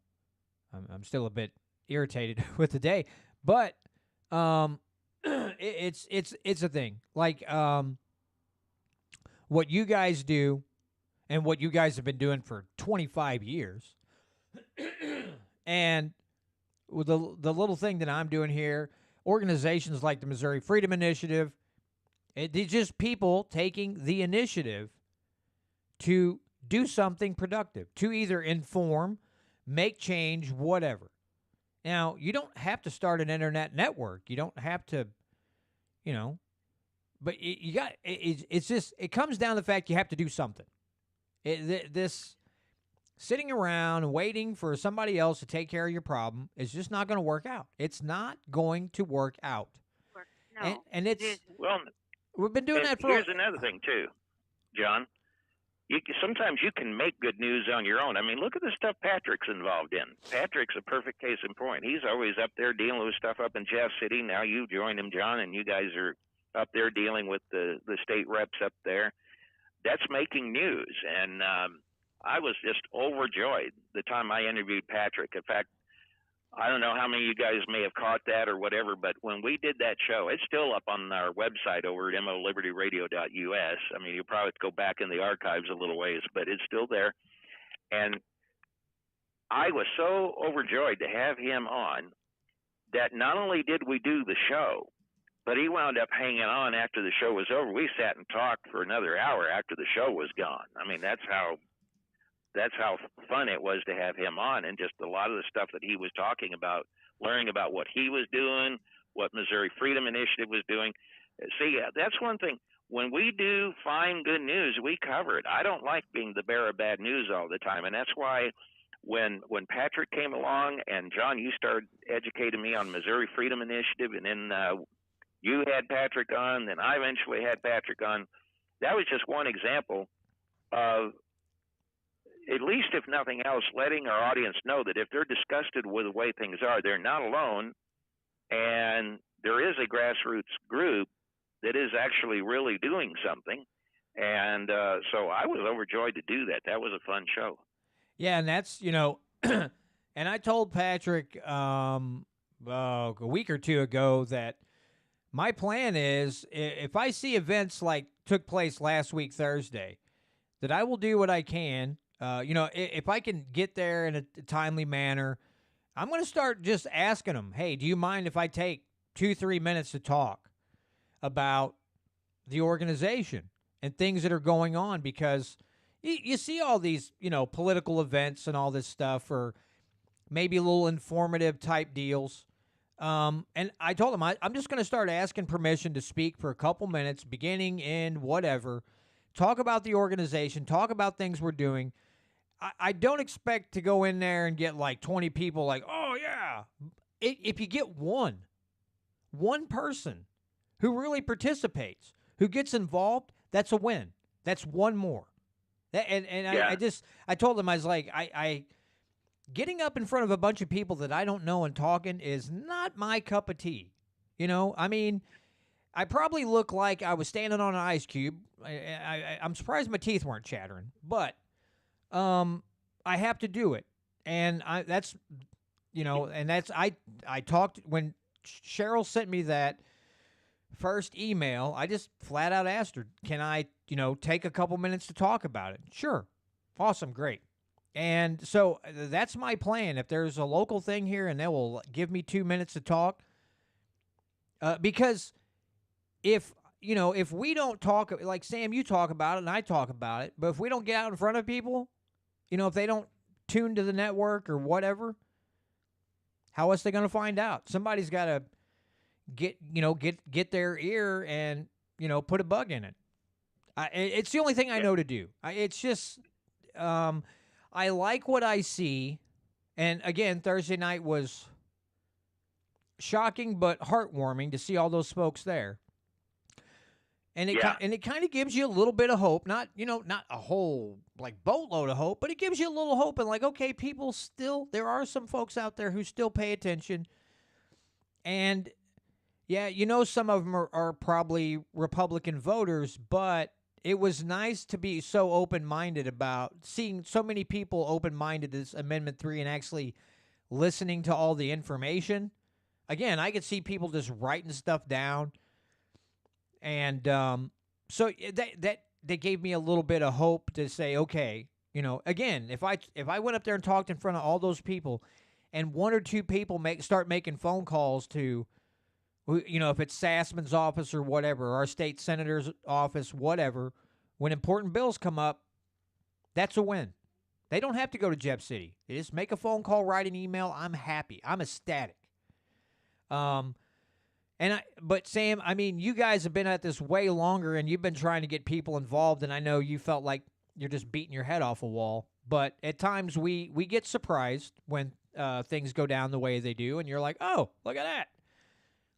I'm still a bit irritated with the day, but. It's a thing. Like what you guys do and what you guys have been doing for 25 years. And with the little thing that I'm doing here, organizations like the Missouri Freedom Initiative, it's just people taking the initiative to do something productive, to either inform, make change, whatever. Now, you don't have to start an internet network. You don't have to, but it's just, it comes down to the fact you have to do something. This sitting around and waiting for somebody else to take care of your problem is just not going to work out. It's not going to work out. No. And it's, we've been doing that for. Here's another thing too, John. Sometimes you can make good news on your own. I mean, look at the stuff Patrick's involved in. Patrick's a perfect case in point. He's always up there dealing with stuff up in Jeff City. Now you joined him, John, and you guys are up there dealing with the state reps up there. That's making news. And I was just overjoyed the time I interviewed Patrick. In fact, I don't know how many of you guys may have caught that or whatever, but when we did that show, it's still up on our website over at molibertyradio.us. I mean, you probably have to go back in the archives a little ways, but it's still there. And I was so overjoyed to have him on that not only did we do the show, but he wound up hanging on after the show was over. We sat and talked for another hour after the show was gone. I mean, that's how fun it was to have him on, and just a lot of the stuff that he was talking about, learning about what he was doing, what Missouri Freedom Initiative was doing. See, that's one thing. When we do find good news, we cover it. I don't like being the bearer of bad news all the time, and that's why when Patrick came along and John, you started educating me on Missouri Freedom Initiative, and then you had Patrick on, then I eventually had Patrick on. That was just one example of, at least if nothing else, letting our audience know that if they're disgusted with the way things are, they're not alone, and there is a grassroots group that is actually really doing something. And so I was overjoyed to do that. That was a fun show. Yeah, and that's, and I told Patrick a week or two ago that my plan is, if I see events like took place last week Thursday, that I will do what I can. If I can get there in a timely manner, I'm going to start just asking them, hey, do you mind if I take 2-3 minutes to talk about the organization and things that are going on? Because you see all these, political events and all this stuff, or maybe a little informative type deals. And I told him I'm just going to start asking permission to speak for a couple minutes, beginning, end, whatever. Talk about the organization, talk about things we're doing. I don't expect to go in there and get like 20 people like, oh, yeah. If you get one person who really participates, who gets involved, that's a win. That's one more. I told him, I was like, I getting up in front of a bunch of people that I don't know and talking is not my cup of tea. I mean, I probably look like I was standing on an ice cube. I'm surprised my teeth weren't chattering, but I have to do it. And I talked when Cheryl sent me that first email. I just flat out asked her, can I, take a couple minutes to talk about it? Sure. Awesome. Great. And so that's my plan. If there's a local thing here and they will give me 2 minutes to talk, because if we don't talk, like Sam, you talk about it and I talk about it, but if we don't get out in front of people, if they don't tune to the network or whatever, how else are they going to find out? Somebody's got to get their ear and, put a bug in it. It's the only thing I know to do. It's just, I like what I see. And again, Thursday night was shocking but heartwarming to see all those folks there. And it kind of gives you a little bit of hope, not a whole like boatload of hope, but it gives you a little hope. And like, okay, there are some folks out there who still pay attention. And yeah, some of them are probably Republican voters, but it was nice to be so open-minded about seeing so many people open-minded to this Amendment 3 and actually listening to all the information. Again, I could see people just writing stuff down. And so that gave me a little bit of hope to say, okay, again, if I went up there and talked in front of all those people and one or two people start making phone calls to, if it's Sassman's office or whatever, our state senator's office, whatever, when important bills come up, that's a win. They don't have to go to Jeff City. They just make a phone call, write an email. I'm happy. I'm ecstatic. But Sam, I mean, you guys have been at this way longer, and you've been trying to get people involved, and I know you felt like you're just beating your head off a wall. But at times we get surprised when things go down the way they do, and you're like, oh, look at that.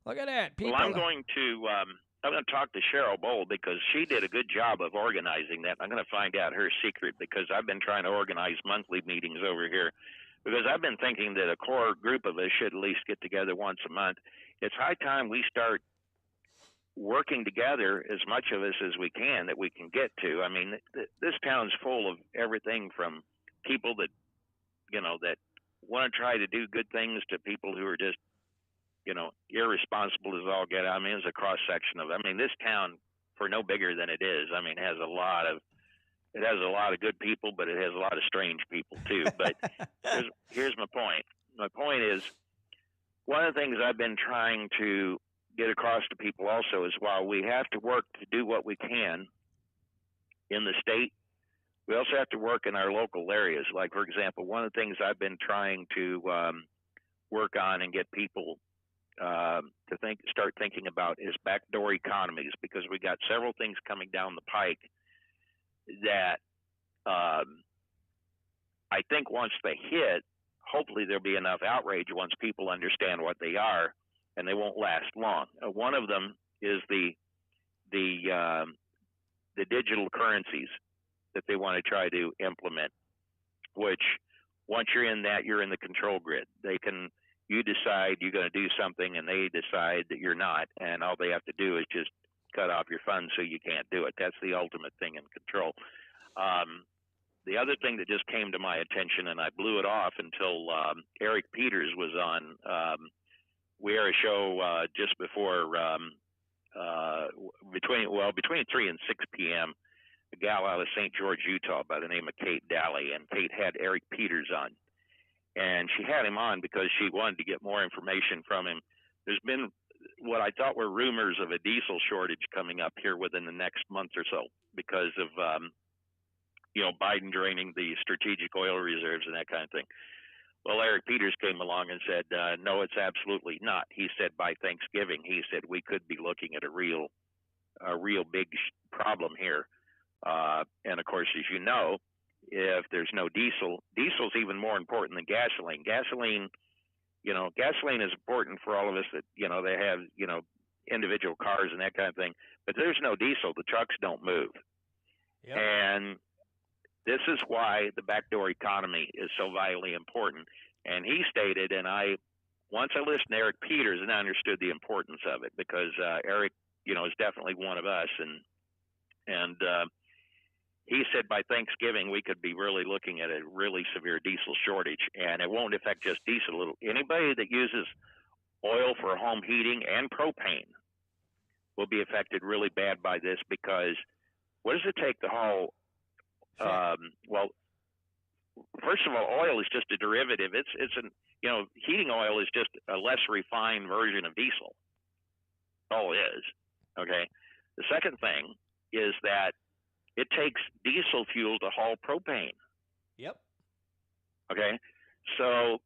Look at that. People. Well, I'm going to talk to Cheryl Bowl because she did a good job of organizing that. I'm going to find out her secret because I've been trying to organize monthly meetings over here because I've been thinking that a core group of us should at least get together once a month. It's high time we start working together as much of us as we can that we can get to. I mean, this town's full of everything from people that, that want to try to do good things to people who are just, irresponsible as all get. I mean, it's a cross section of. I mean, this town, for no bigger than it is, I mean, has a lot of good people, but it has a lot of strange people too. But here's my point. My point is, one of the things I've been trying to get across to people also is, while we have to work to do what we can in the state, we also have to work in our local areas. Like, for example, one of the things I've been trying to work on and get people to start thinking about is backdoor economies, because we got several things coming down the pike that I think once they hit, hopefully there'll be enough outrage once people understand what they are, and they won't last long. One of them is the digital currencies that they want to try to implement, which once you're in that, you're in the control grid. You decide you're going to do something, and they decide that you're not, and all they have to do is just cut off your funds so you can't do it. That's the ultimate thing in control. The other thing that just came to my attention, and I blew it off until Eric Peters was on. We air a show just before between 3 and 6 p.m. A gal out of St. George, Utah, by the name of Kate Daly, and Kate had Eric Peters on, and she had him on because she wanted to get more information from him. There's been what I thought were rumors of a diesel shortage coming up here within the next month or so because of Biden draining the strategic oil reserves and that kind of thing. Well, Eric Peters came along and said, no, it's absolutely not. He said by Thanksgiving, he said we could be looking at a real big problem here. And of course, as you know, if there's no diesel's even more important than gasoline. Gasoline is important for all of us that, they have, individual cars and that kind of thing. But there's no diesel, the trucks don't move. Yep. And this is why the backdoor economy is so vitally important. And he stated, and once I listened to Eric Peters, and I understood the importance of it, because Eric, is definitely one of us, and he said by Thanksgiving we could be really looking at a really severe diesel shortage, and it won't affect just diesel. Anybody that uses oil for home heating and propane will be affected really bad by this, because what does it take to haul? Well, first of all, oil is just a derivative. Heating oil is just a less refined version of diesel. All it is. Okay. The second thing is that it takes diesel fuel to haul propane. Yep. Okay. So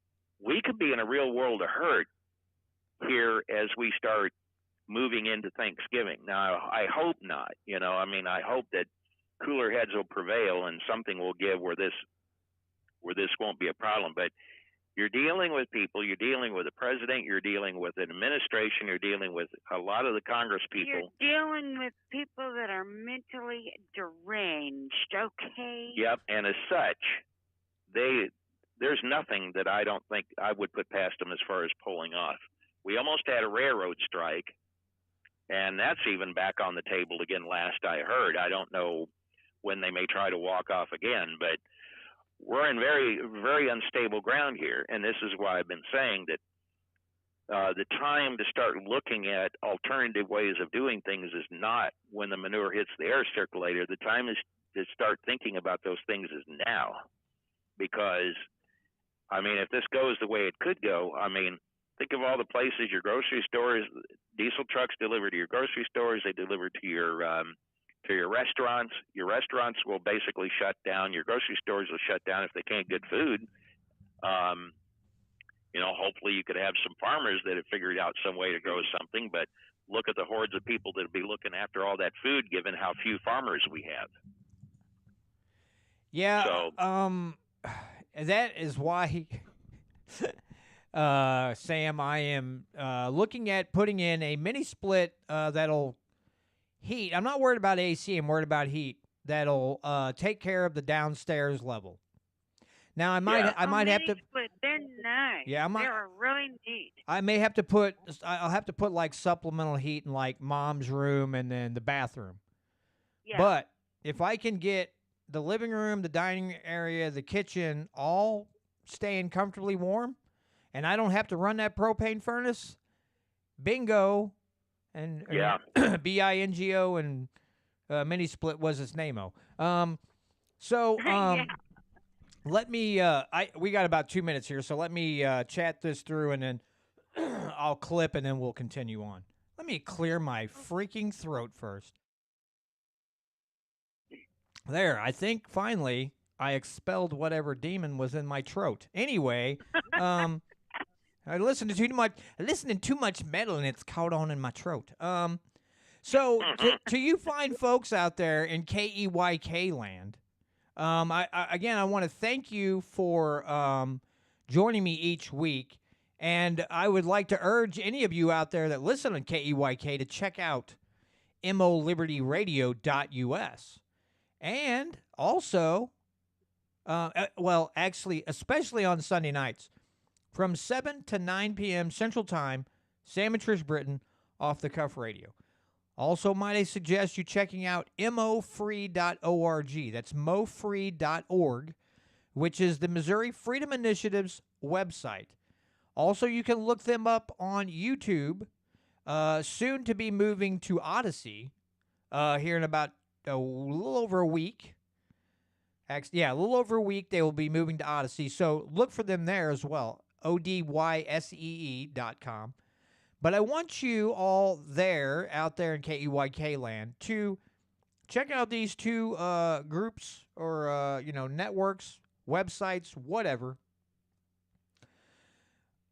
we could be in a real world of hurt here as we start moving into Thanksgiving. Now, I hope not. I hope that cooler heads will prevail and something will give where this won't be a problem. But you're dealing with people, you're dealing with a president, you're dealing with an administration, you're dealing with a lot of the Congress people. You're dealing with people that are mentally deranged, okay? Yep, and as such, there's nothing that I don't think I would put past them as far as pulling off. We almost had a railroad strike, and that's even back on the table again last I heard. I don't know when they may try to walk off again, but we're in very, very unstable ground here. And this is why I've been saying that the time to start looking at alternative ways of doing things is not when the manure hits the air circulator. The time is to start thinking about those things is now. Because, if this goes the way it could go, think of all the places, your grocery stores, diesel trucks deliver to your grocery stores, they deliver to your restaurants. Your restaurants will basically shut down. Your grocery stores will shut down if they can't get food. Hopefully you could have some farmers that have figured out some way to grow something, but look at the hordes of people that will be looking after all that food given how few farmers we have. Yeah. So, that is why, Sam, I am looking at putting in a mini split that'll heat. I'm not worried about AC. I'm worried about heat. That'll take care of the downstairs level. Now I Yeah. might have to. Mini split. They're nice. Yeah, They're really neat. I may have to put. I'll have to put like supplemental heat in like mom's room and then the bathroom. Yeah. But if I can get the living room, the dining area, the kitchen all staying comfortably warm, and I don't have to run that propane furnace, bingo, and Yeah. bingo and mini split was its name-o. So Yeah. let me. We got about 2 minutes here, so let me chat this through, and then I'll clip, and then we'll continue on. Let me clear my freaking throat first. There, I think finally I expelled whatever demon was in my throat. Anyway, I listened to too much. Listening too much metal, and it's caught on in my throat. So to you fine folks out there in KEYK land, I want to thank you for joining me each week, and I would like to urge any of you out there that listen on KEYK to check out MOLibertyRadio.us. And also, actually, especially on Sunday nights, from 7 to 9 p.m. Central Time, Sam and Trish Britton, Off the Cuff Radio. Also, might I suggest you checking out mofree.org. That's mofree.org, which is the Missouri Freedom Initiative's website. Also, you can look them up on YouTube, soon to be moving to Odyssey here in about a little over a week. Actually, yeah, a little over a week they will be moving to Odyssey. So look for them there as well, odyssee.com. But I want you all there, out there in KEYK land, to check out these two groups or, networks, websites, whatever.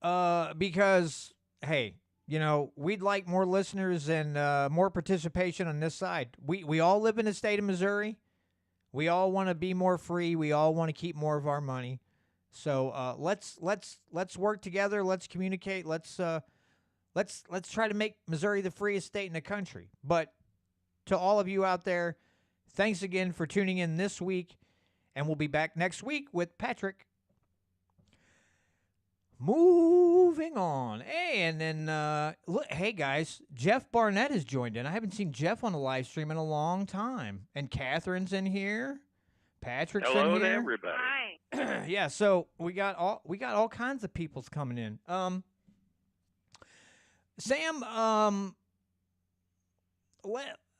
Because, hey, we'd like more listeners and more participation on this side. We all live in the state of Missouri. We all want to be more free. We all want to keep more of our money. So let's work together. Let's communicate. Let's try to make Missouri the freest state in the country. But to all of you out there, thanks again for tuning in this week, and we'll be back next week with Patrick. Moving on. Hey, and then, hey, guys, Jeff Barnett has joined in. I haven't seen Jeff on the live stream in a long time. And Catherine's in here. Patrick's in here. Hello to everybody. Hi. Yeah, so we got all kinds of people's coming in. Sam,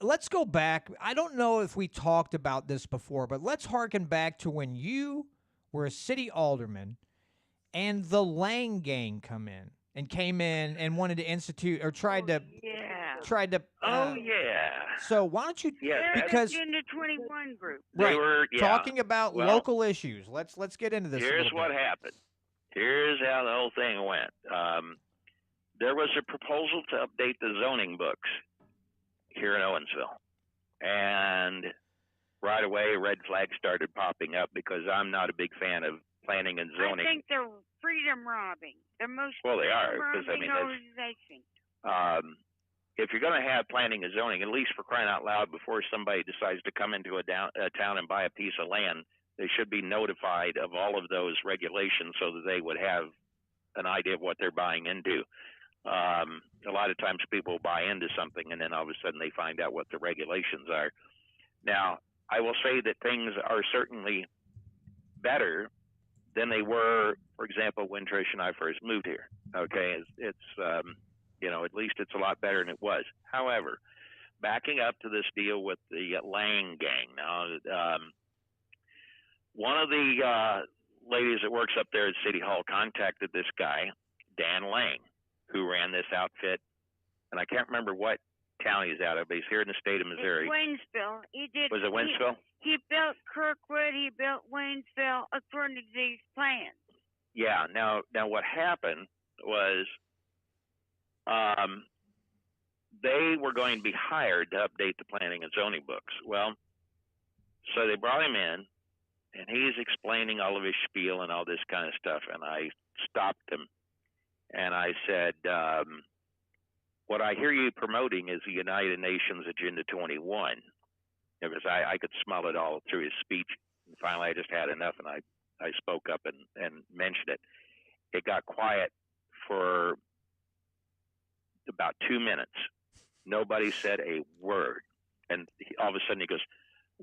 let's go back. I don't know if we talked about this before, but let's harken back to when you were a city alderman and the Lang gang came in and wanted to institute or tried to. Oh yeah. So why don't you? Yes, because in the 21 group. they right, were talking about Well, local issues. Let's get into this. Here's what happened. Here's how the whole thing went. There was a proposal to update the zoning books here in Owensville, and right away red flags started popping up because I'm not a big fan of planning and zoning. I think they're freedom robbing. The most Well, they are, freedom 'cause, I robbing mean, that's- organization. If you're going to have planning and zoning, at least for crying out loud, before somebody decides to come into a town and buy a piece of land, they should be notified of all of those regulations so that they would have an idea of what they're buying into. A lot of times people buy into something and then all of a sudden they find out what the regulations are. Now, I will say that things are certainly better than they were, for example, when Trish and I first moved here. Okay, it's at least it's a lot better than it was. However, backing up to this deal with the Lang gang. Now, one of the ladies that works up there at City Hall contacted this guy, Dan Lang, who ran this outfit, and I can't remember what town he's out of, but he's here in the state of Missouri. It's Waynesville. Was it Winsville? He built Kirkwood. He built Waynesville according to these plans. Yeah. Now what happened was they were going to be hired to update the planning and zoning books. Well, so they brought him in, and he's explaining all of his spiel and all this kind of stuff, and I stopped him, and I said, what I hear you promoting is the United Nations Agenda 21, because I could smell it all through his speech. And finally, I just had enough, and I I spoke up and mentioned it. It got quiet for about 2 minutes. Nobody said a word. And all of a sudden he goes,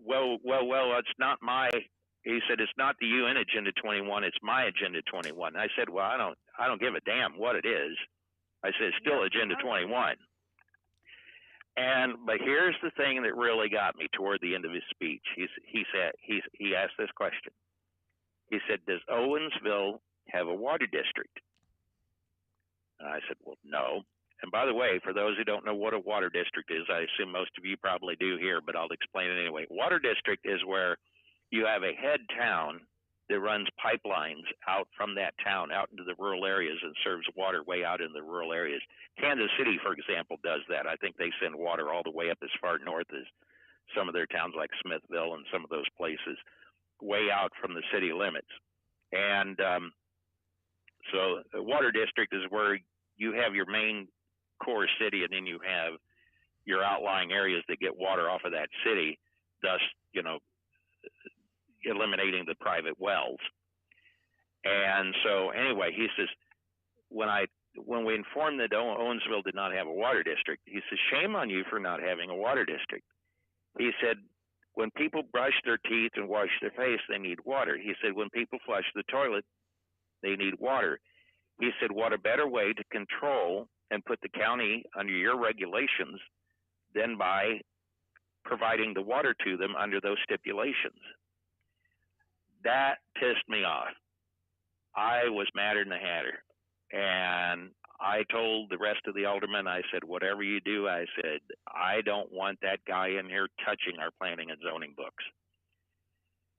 well, it's not my, he said, it's not the UN Agenda 21, it's my Agenda 21. And I said, well, I don't give a damn what it is. I said, it's still Agenda 21. But here's the thing that really got me toward the end of his speech. He asked this question. He said, does Owensville have a water district? And I said, well, no. And by the way, for those who don't know what a water district is, I assume most of you probably do here, but I'll explain it anyway. Water district is where you have a head town that runs pipelines out from that town out into the rural areas and serves water way out in the rural areas. Kansas City, for example, does that. I think they send water all the way up as far north as some of their towns like Smithville and some of those places, way out from the city limits. And so the water district is where you have your main core city, and then you have your outlying areas that get water off of that city, thus, eliminating the private wells. And so anyway, he says, when we informed that Owensville did not have a water district, he says, shame on you for not having a water district. He said, when people brush their teeth and wash their face, they need water. He said, when people flush the toilet, they need water. He said, what a better way to control and put the county under your regulations than by providing the water to them under those stipulations. That pissed me off. I was madder than a hatter. And I told the rest of the aldermen, I said, whatever you do, I said, I don't want that guy in here touching our planning and zoning books.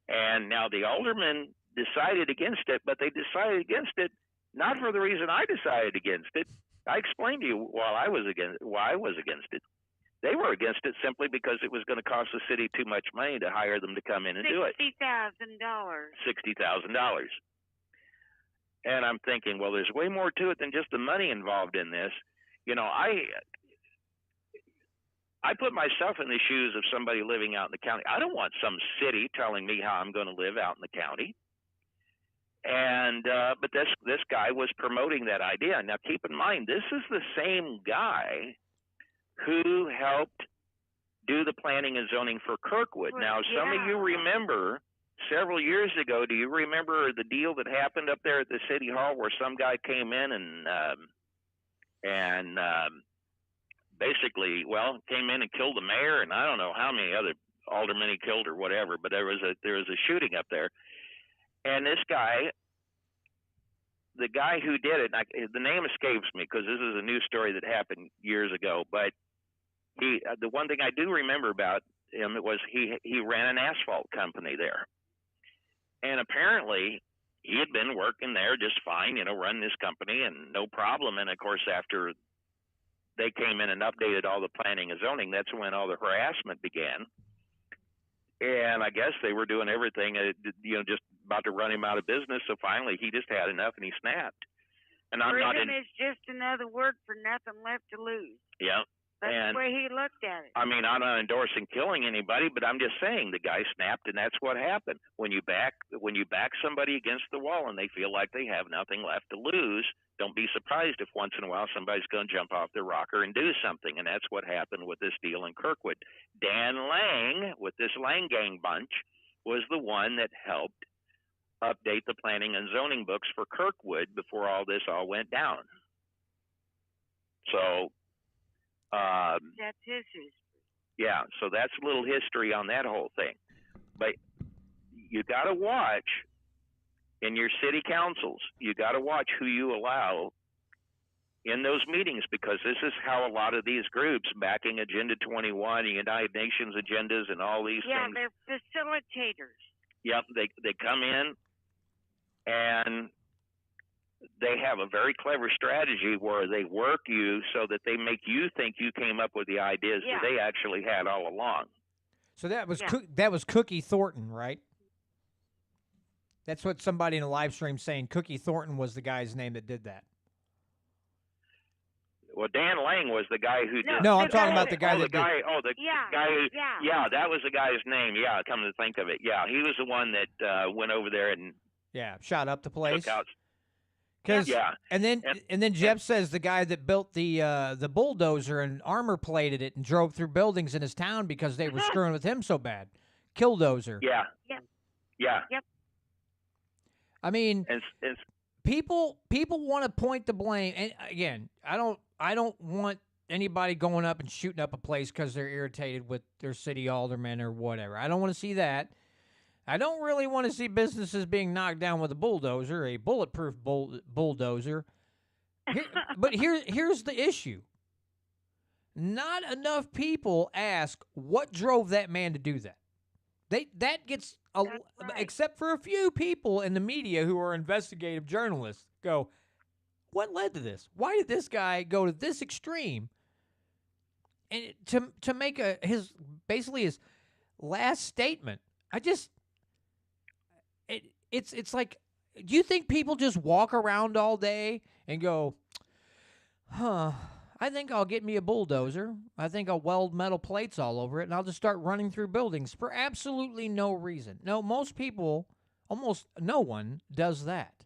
And now the aldermen decided against it, but they decided against it not for the reason I decided against it. I explained to you why I was against it. They were against it simply because it was going to cost the city too much money to hire them to come in and do it. $60,000. $60,000. And I'm thinking, well, there's way more to it than just the money involved in this. I put myself in the shoes of somebody living out in the county. I don't want some city telling me how I'm going to live out in the county. And but this guy was promoting that idea. Now, keep in mind, this is the same guy who helped do the planning and zoning for Kirkwood. Now, some of you remember several years ago, do you remember the deal that happened up there at the city hall where some guy came in and basically, came in and killed the mayor, and I don't know how many other aldermen he killed or whatever, but there was a shooting up there. And this guy, the guy who did it, the name escapes me because this is a news story that happened years ago, but the one thing I do remember about him was he ran an asphalt company there. And apparently he had been working there just fine, running this company and no problem. And of course, after they came in and updated all the planning and zoning, that's when all the harassment began. And I guess they were doing everything, just about to run him out of business. So finally he just had enough and he snapped. And I'm not in. Freedom is just another word for nothing left to lose. Yeah. That's the way he looked at it. I mean, I'm not endorsing killing anybody, but I'm just saying the guy snapped, and that's what happened. When you back somebody against the wall and they feel like they have nothing left to lose, don't be surprised if once in a while somebody's going to jump off their rocker and do something, and that's what happened with this deal in Kirkwood. Dan Lang, with this Lang Gang bunch, was the one that helped update the planning and zoning books for Kirkwood before all this all went down. So that's his history. Yeah, so that's a little history on that whole thing. But you got to watch in your city councils, you got to watch who you allow in those meetings, because this is how a lot of these groups backing Agenda 21, United Nations agendas, and all these things. Yeah, they're facilitators. Yep, they come in and they have a very clever strategy where they work you so that they make you think you came up with the ideas that they actually had all along. So that was Cookie Thornton, right? That's what somebody in the live stream saying. Cookie Thornton was the guy's name that did that. Well, Dan Lang was the guy who did. No, I'm talking about the guy that guy. did. Oh, the guy. Yeah, that was the guy's name. Yeah, come to think of it. Yeah, he was the one that went over there and Yeah, shot up the place. Took out. Cause, Yeah. and then Jeff says the guy that built the bulldozer and armor plated it and drove through buildings in his town because they were screwing with him so bad. Killdozer. Yeah. Yep. Yeah. Yep. I mean, And people want to point the blame, and again, I don't want anybody going up and shooting up a place because they're irritated with their city alderman or whatever. I don't want to see that. I don't really want to see businesses being knocked down with a bulldozer, a bulletproof bulldozer. But here's the issue. Not enough people ask what drove that man to do that. That gets right. except for a few people in the media who are investigative journalists go, what led to this? Why did this guy go to this extreme? And to make his last statement. It's like, do you think people just walk around all day and go, I think I'll get me a bulldozer. I think I'll weld metal plates all over it, and I'll just start running through buildings for absolutely no reason. No, most people, almost no one does that.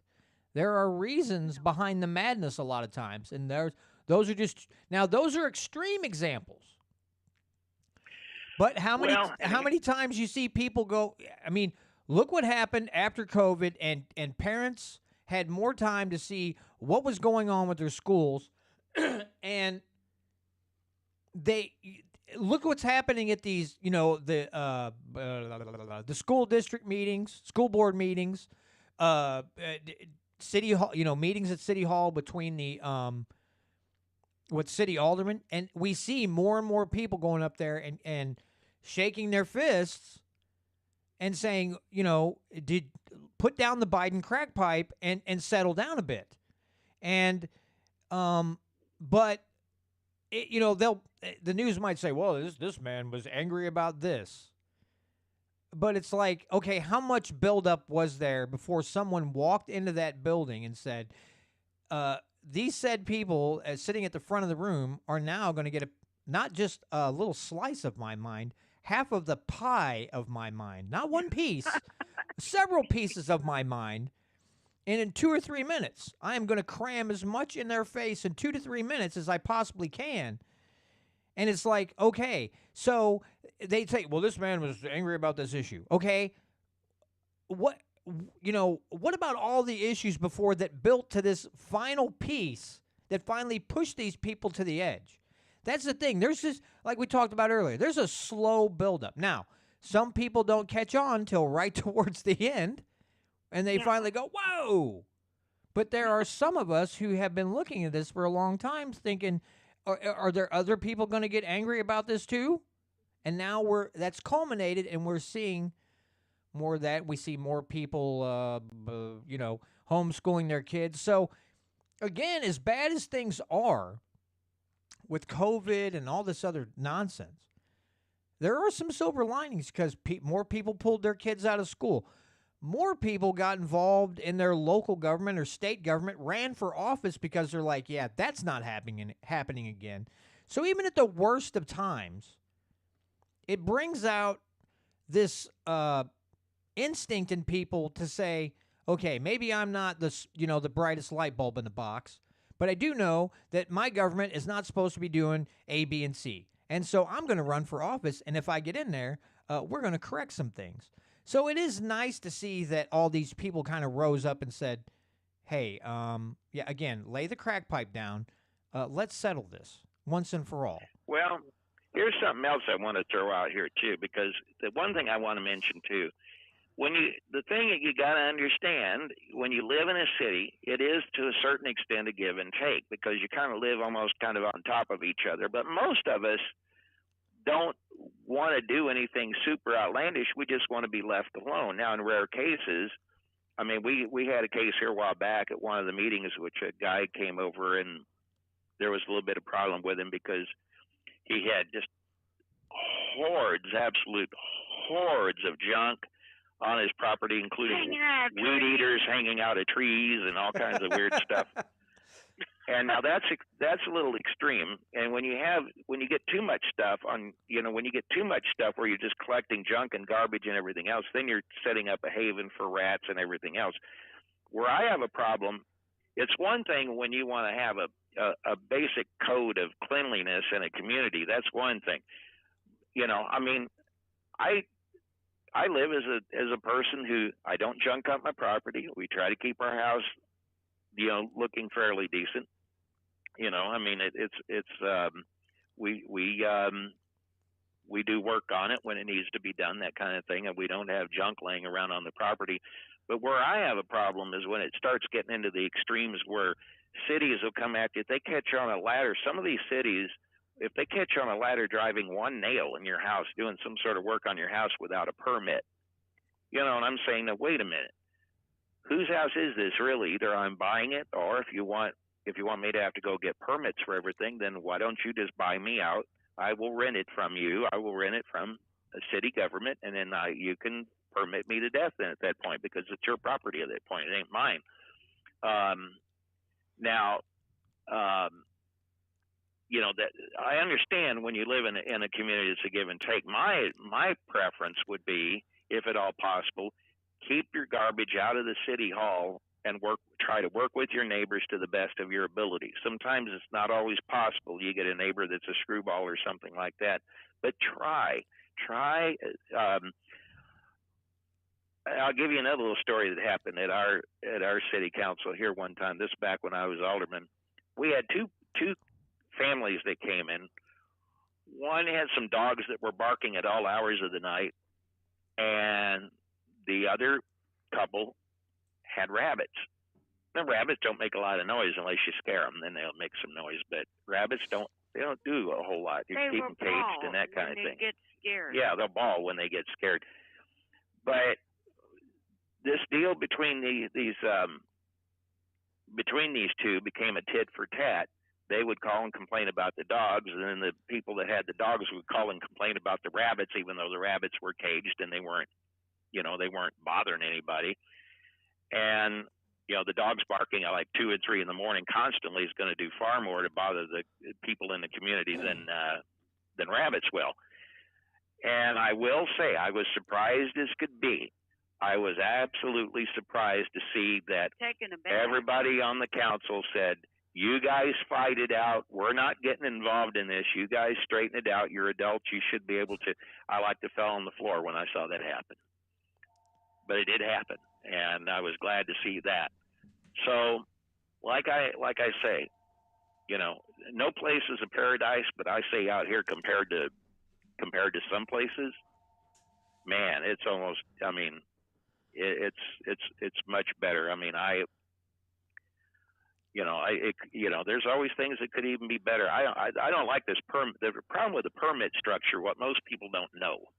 There are reasons behind the madness a lot of times, and those are extreme examples. But how many times you see people go, I mean, look what happened after COVID, and parents had more time to see what was going on with their schools, and they look what's happening at these, the school district meetings, school board meetings, city hall, meetings at city hall between the with city aldermen, and we see more and more people going up there and shaking their fists and saying, did put down the Biden crack pipe and settle down a bit. And but the news might say, well, this man was angry about this. But it's like, okay, how much buildup was there before someone walked into that building and said, these said people sitting at the front of the room are now going to get not just a little slice of my mind, half of the pie of my mind. Not one piece, several pieces of my mind. And in 2 or 3 minutes, I am going to cram as much in their face in 2 to 3 minutes as I possibly can. And it's like, okay, so they say, well, this man was angry about this issue. Okay, what about all the issues before that built to this final piece that finally pushed these people to the edge? That's the thing. There's this, like we talked about earlier, there's a slow buildup. Now, some people don't catch on till right towards the end, and they finally go, whoa. But there are some of us who have been looking at this for a long time thinking, are there other people going to get angry about this too? And now that's culminated, and we're seeing more of that. We see more people, homeschooling their kids. So, again, as bad as things are with COVID and all this other nonsense, there are some silver linings because more people pulled their kids out of school. More people got involved in their local government or state government, ran for office because they're like, yeah, that's not happening again. So even at the worst of times, it brings out this instinct in people to say, okay, maybe I'm not the brightest light bulb in the box, but I do know that my government is not supposed to be doing A, B, and C. And so I'm going to run for office, and if I get in there, we're going to correct some things. So it is nice to see that all these people kind of rose up and said, hey, again, lay the crack pipe down. Let's settle this once and for all. Well, here's something else I want to throw out here, too, because the one thing I want to mention, too, the thing that you got to understand, when you live in a city, it is to a certain extent a give and take because you kind of live almost kind of on top of each other. But most of us don't want to do anything super outlandish. We just want to be left alone. Now, in rare cases, I mean, we had a case here a while back at one of the meetings, which a guy came over and there was a little bit of problem with him because he had just absolute hordes of junk on his property, including weed eaters hanging out of trees and all kinds of weird stuff. And now that's a little extreme. And when you get too much stuff when you get too much stuff where you're just collecting junk and garbage and everything else, then you're setting up a haven for rats and everything else. Where I have a problem, it's one thing when you want to have a basic code of cleanliness in a community. That's one thing. I mean, I live as a person who I don't junk up my property. We try to keep our house, looking fairly decent. I mean, we do work on it when it needs to be done, that kind of thing, and we don't have junk laying around on the property. But where I have a problem is when it starts getting into the extremes where cities will come after you. If they catch you on a ladder, some of these cities, if they catch you on a ladder driving one nail in your house, doing some sort of work on your house without a permit, and I'm saying, now, wait a minute, whose house is this really? Either I'm buying it, or if you want me to have to go get permits for everything, then why don't you just buy me out? I will rent it from you. I will rent it from a city government, and then you can permit me to death then at that point, because it's your property at that point. It ain't mine. Now, that I understand when you live in a community, it's a give and take. My preference would be, if at all possible, keep your garbage out of the city hall and try to work with your neighbors to the best of your ability. Sometimes it's not always possible. You get a neighbor that's a screwball or something like that, but try. I'll give you another little story that happened at our city council here one time. This is back when I was alderman. We had two families that came in. One had some dogs that were barking at all hours of the night, and the other couple had rabbits. Now, rabbits don't make a lot of noise unless you scare them. Then they'll make some noise. But rabbits don't do a whole lot. You keep them caged and that kind of thing. They get scared. Yeah, they'll bawl when they get scared. But this deal between these two became a tit for tat. They would call and complain about the dogs, and then the people that had the dogs would call and complain about the rabbits, even though the rabbits were caged and they weren't bothering anybody. And the dogs barking at like 2 or 3 in the morning constantly is going to do far more to bother the people in the community than rabbits will. And I will say, I was surprised as could be. I was absolutely surprised to see that everybody on the council said, "You guys fight it out. We're not getting involved in this. You guys straighten it out. You're adults. You should be able to." I like to fell on the floor when I saw that happen. But it did happen, and I was glad to see that. So, like I say, no place is a paradise, but I say out here compared to some places, man, it's almost. I mean, it's much better. I mean, there's always things that could even be better. I don't like this the problem with the permit structure. What most people don't know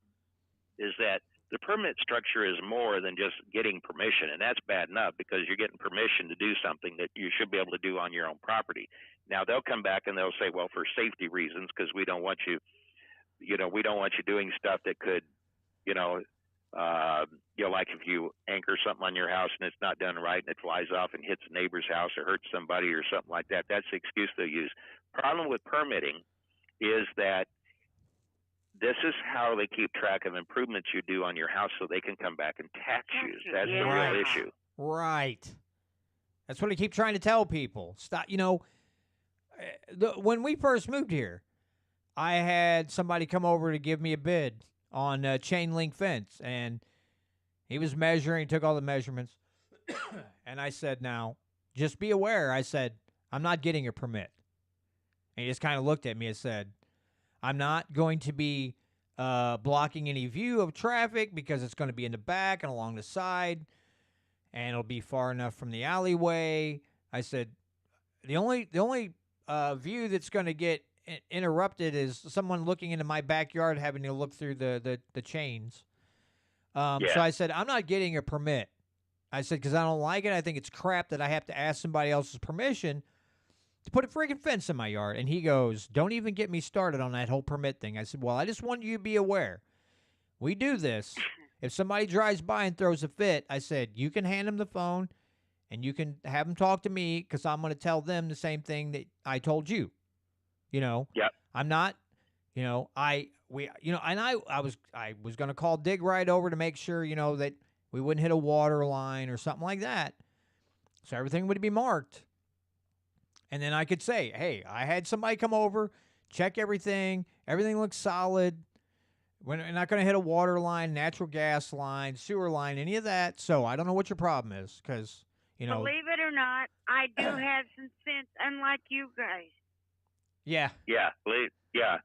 is that the permit structure is more than just getting permission, and that's bad enough because you're getting permission to do something that you should be able to do on your own property. Now they'll come back and they'll say, well, for safety reasons, because we don't want you doing stuff that could, like if you anchor something on your house and it's not done right and it flies off and hits a neighbor's house or hurts somebody or something like that. That's the excuse they'll use. Problem with permitting is that this is how they keep track of improvements you do on your house so they can come back and tax you. That's the real issue. Right. That's what I keep trying to tell people. Stop. When we first moved here, I had somebody come over to give me a bid on a chain link fence, and he was measuring, took all the measurements, and I said, now, just be aware. I said, I'm not getting a permit. And he just kind of looked at me and said, I'm not going to be blocking any view of traffic because it's going to be in the back and along the side, and it'll be far enough from the alleyway. I said, the only view that's going to get interrupted is someone looking into my backyard having to look through the chains. So I said, I'm not getting a permit. I said, because I don't like it. I think it's crap that I have to ask somebody else's permission to put a friggin' fence in my yard. And he goes, don't even get me started on that whole permit thing. I said, well, I just want you to be aware. We do this. If somebody drives by and throws a fit, I said, you can hand them the phone and you can have them talk to me because I'm going to tell them the same thing that I told you. You know, Yep. I'm not. You know, and I was going to call Dig right over to make sure that we wouldn't hit a water line or something like that, so everything would be marked. And then I could say, hey, I had somebody come over, check everything. Everything looks solid. We're not going to hit a water line, natural gas line, sewer line, any of that. So I don't know what your problem is because, Believe it or not, I do have some sense, unlike you guys. Yeah. Yeah. Yeah.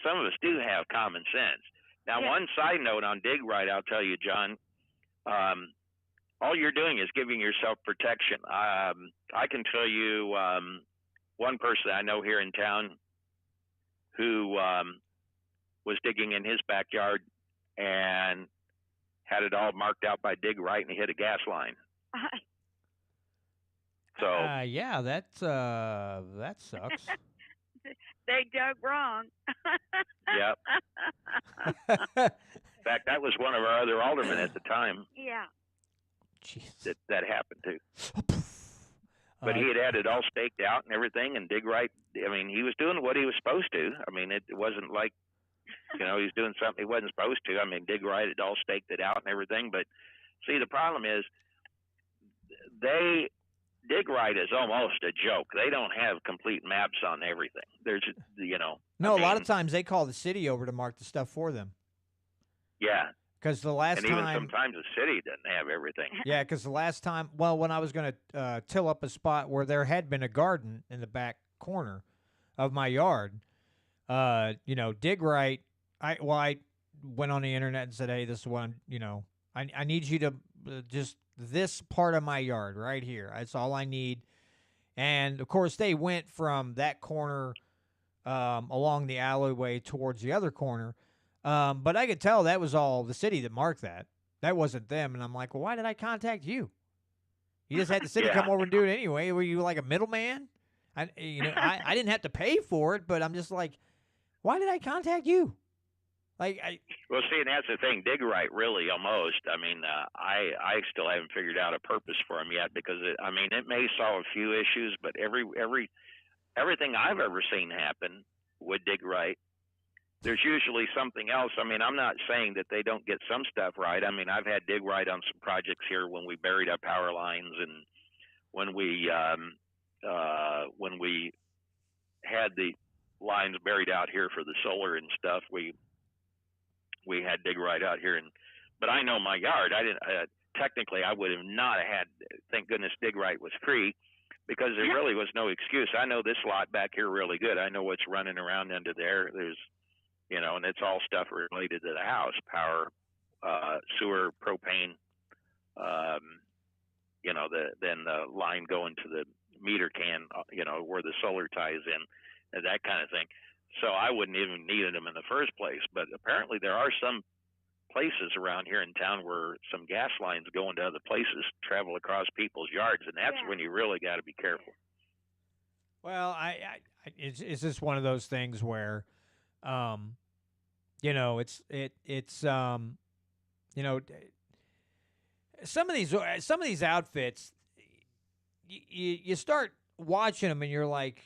Some of us do have common sense. Now, one side note on Dig Right, I'll tell you, John, all you're doing is giving yourself protection. I can tell you one person I know here in town who was digging in his backyard and had it all marked out by Dig Right, and he hit a gas line. So yeah, that sucks. They dug wrong. Yep. In fact, that was one of our other aldermen at the time. Yeah. Jeez. That happened to. But he had it all staked out and everything, and Dig Right. I mean, he was doing what he was supposed to. I mean, it wasn't like, he was doing something he wasn't supposed to. I mean, Dig Right had all staked it out and everything. But see, the problem is, Dig Right is almost a joke. They don't have complete maps on everything. There's, No, a lot of times they call the city over to mark the stuff for them. Yeah. Because the last time, even sometimes the city doesn't have everything. Yeah, because the last time, when I was going to till up a spot where there had been a garden in the back corner of my yard, Dig Right, I went on the internet and said, hey, this is what I need you to just this part of my yard right here. That's all I need. And, of course, they went from that corner along the alleyway towards the other corner. But I could tell that was all the city that marked that. That wasn't them. And I'm like, well, why did I contact you? You just had the city come over and do it anyway. Were you like a middleman? I didn't have to pay for it, but I'm just like, why did I contact you? Well, see, and that's the thing. Dig Right, really, almost. I mean, I still haven't figured out a purpose for him yet because it may solve a few issues, but everything I've ever seen happen with Dig Right, there's usually something else. I mean, I'm not saying that they don't get some stuff right. I mean, I've had Dig Right on some projects here when we buried up power lines and when we had the lines buried out here for the solar and stuff. We had Dig Right out here, but I know my yard. I didn't technically. I would have not had. Thank goodness Dig Right was free, because there really was no excuse. I know this lot back here really good. I know what's running around under there. There's, and it's all stuff related to the house: power, sewer, propane. Then the line going to the meter can, where the solar ties in, and that kind of thing. So I wouldn't even needed them in the first place. But apparently there are some places around here in town where some gas lines go into other places, travel across people's yards, and that's when you really got to be careful. Well, it's just one of those things where, some of these outfits, you start watching them and you're like,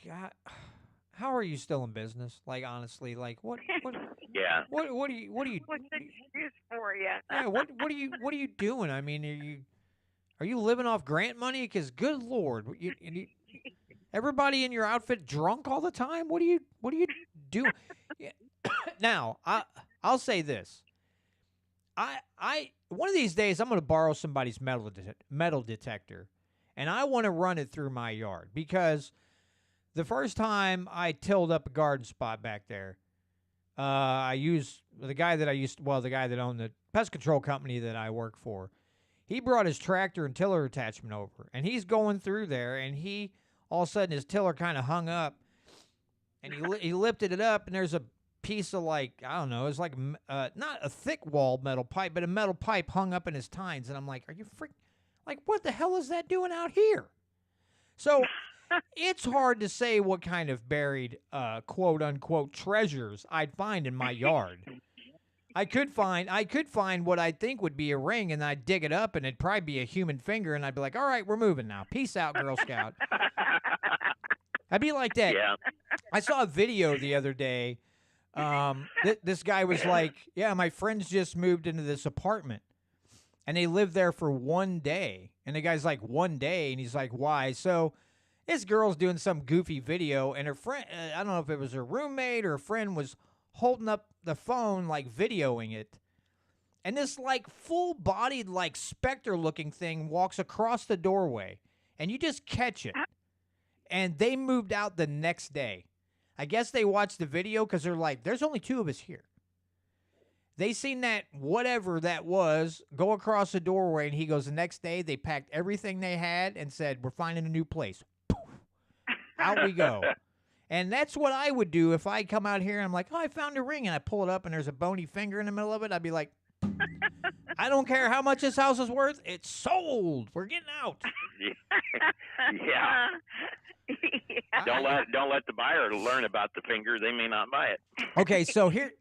how are you still in business? Like, honestly, like what yeah. What are you What's the excuse for you? Yeah, what are you doing? I mean, are you living off grant money? Because good Lord, everybody in your outfit drunk all the time. What are you doing? Now, I'll say this. I one of these days I'm going to borrow somebody's metal detector, and I want to run it through my yard, because the first time I tilled up a garden spot back there, I used the guy that owned the pest control company that I work for. He brought his tractor and tiller attachment over, and he's going through there, and all of a sudden his tiller kind of hung up, and he lifted it up, and there's a piece of, like, I don't know, it's like not a thick wall metal pipe, but a metal pipe hung up in his tines, and I'm like, are you like, what the hell is that doing out here? So it's hard to say what kind of buried, quote-unquote, treasures I'd find in my yard. I could find what I think would be a ring, and I'd dig it up, and it'd probably be a human finger, and I'd be like, all right, we're moving now. Peace out, Girl Scout. I'd be like that. Yeah. I saw a video the other day. This guy was like, yeah, my friends just moved into this apartment, and they lived there for 1 day. And the guy's like, 1 day? And he's like, why? So this girl's doing some goofy video, and her friend, I don't know if it was her roommate or a friend, was holding up the phone, like videoing it. And this like full-bodied, like specter-looking thing walks across the doorway, and you just catch it. And they moved out the next day. I guess they watched the video because they're like, there's only 2 of us here. They seen that whatever that was go across the doorway, and he goes, the next day they packed everything they had and said, we're finding a new place. Poof. Out we go. And that's what I would do if I come out here and I'm like, oh, I found a ring, and I pull it up and there's a bony finger in the middle of it. I'd be like, I don't care how much this house is worth. It's sold. We're getting out. Yeah. Don't let the buyer learn about the finger. They may not buy it. Okay, so here,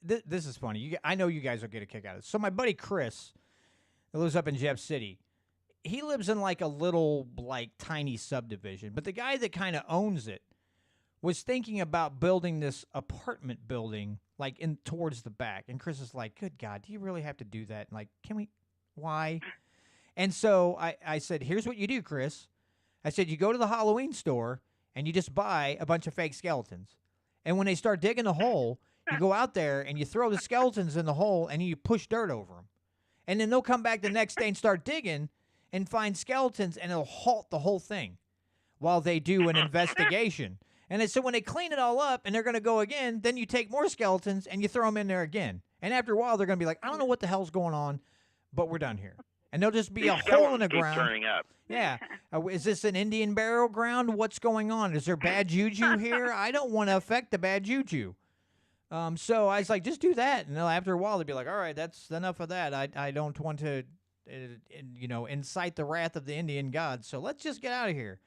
this is funny. I know you guys will get a kick out of it. So my buddy Chris, who lives up in Jeff City, he lives in like a little, like, tiny subdivision. But the guy that kind of owns it was thinking about building this apartment building, like, in towards the back. And Chris is like, good God, do you really have to do that? Like, why? And so I said, here's what you do, Chris. I said, you go to the Halloween store and you just buy a bunch of fake skeletons. And when they start digging a hole, you go out there and you throw the skeletons in the hole and you push dirt over them. And then they'll come back the next day and start digging and find skeletons, and it'll halt the whole thing while they do an investigation. And so when they clean it all up and they're going to go again, then you take more skeletons and you throw them in there again. And after a while, they're going to be like, I don't know what the hell's going on, but we're done here. And there'll just be These a hole in the keep ground. turning up. Yeah. Is this an Indian burial ground? What's going on? Is there bad juju here? I don't want to affect the bad juju. So I was like, just do that. And after a while, they'd be like, all right, that's enough of that. I don't want to, incite the wrath of the Indian gods. So let's just get out of here.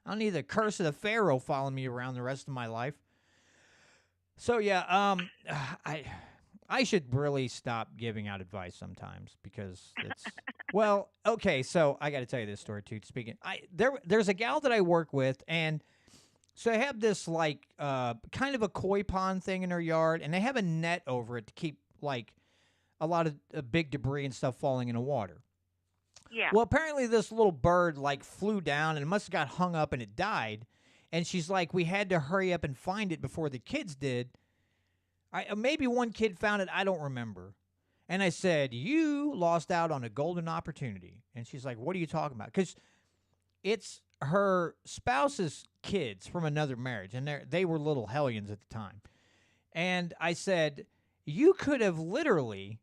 I don't need the curse of the Pharaoh following me around the rest of my life. So, yeah, I should really stop giving out advice sometimes because it's well, okay. So I got to tell you this story too. Speaking, there's a gal that I work with, and so I have this like kind of a koi pond thing in her yard, and they have a net over it to keep like a lot of big debris and stuff falling in the water. Yeah. Well, apparently this little bird like flew down and it must have got hung up and it died. And she's like, we had to hurry up and find it before the kids did. Maybe one kid found it. I don't remember. And I said, you lost out on a golden opportunity. And she's like, what are you talking about? Because it's her spouse's kids from another marriage. And they were little hellions at the time. And I said, you could have literally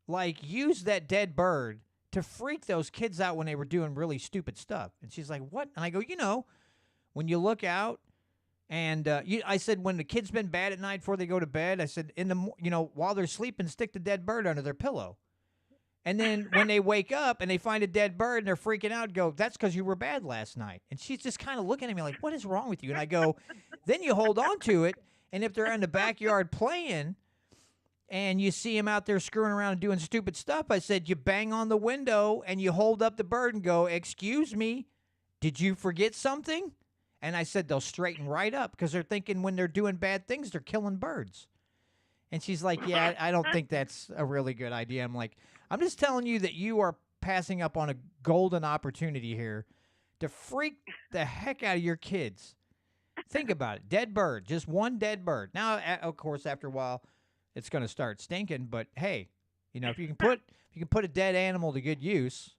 like used that dead bird to freak those kids out when they were doing really stupid stuff. And she's like, what? And I go, when you look out and I said, when the kid's been bad at night before they go to bed, I said, while they're sleeping, stick the dead bird under their pillow. And then when they wake up and they find a dead bird and they're freaking out, go, that's because you were bad last night. And she's just kind of looking at me like, what is wrong with you? And I go, then you hold on to it. And if they're in the backyard playing and you see him out there screwing around and doing stupid stuff, I said, you bang on the window and you hold up the bird and go, excuse me, did you forget something? And I said, they'll straighten right up because they're thinking when they're doing bad things, they're killing birds. And she's like, yeah, I don't think that's a really good idea. I'm like, I'm just telling you that you are passing up on a golden opportunity here to freak the heck out of your kids. Think about it. Dead bird, just one dead bird. Now, of course, after a while, it's going to start stinking. But hey, if you can put a dead animal to good use,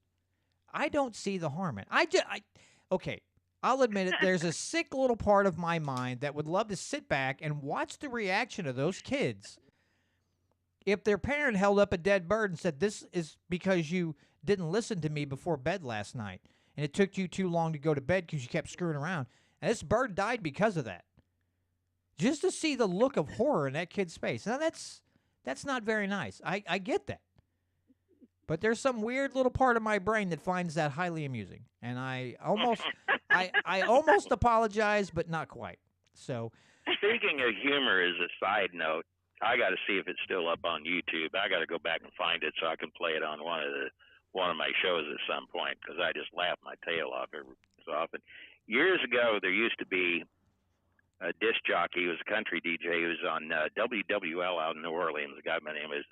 I don't see the harm in it. Okay, I'll admit it. There's a sick little part of my mind that would love to sit back and watch the reaction of those kids if their parent held up a dead bird and said, this is because you didn't listen to me before bed last night, and it took you too long to go to bed because you kept screwing around. And this bird died because of that. Just to see the look of horror in that kid's face. Now, that's not very nice. I get that. But there's some weird little part of my brain that finds that highly amusing. And I almost apologize, but not quite. So, speaking of humor, as a side note, I got to see if it's still up on YouTube. I got to go back and find it so I can play it on one of my shows at some point because I just laugh my tail off every so often. Years ago, there used to be a disc jockey. He was a country DJ. He was on WWL out in New Orleans. The guy by the name is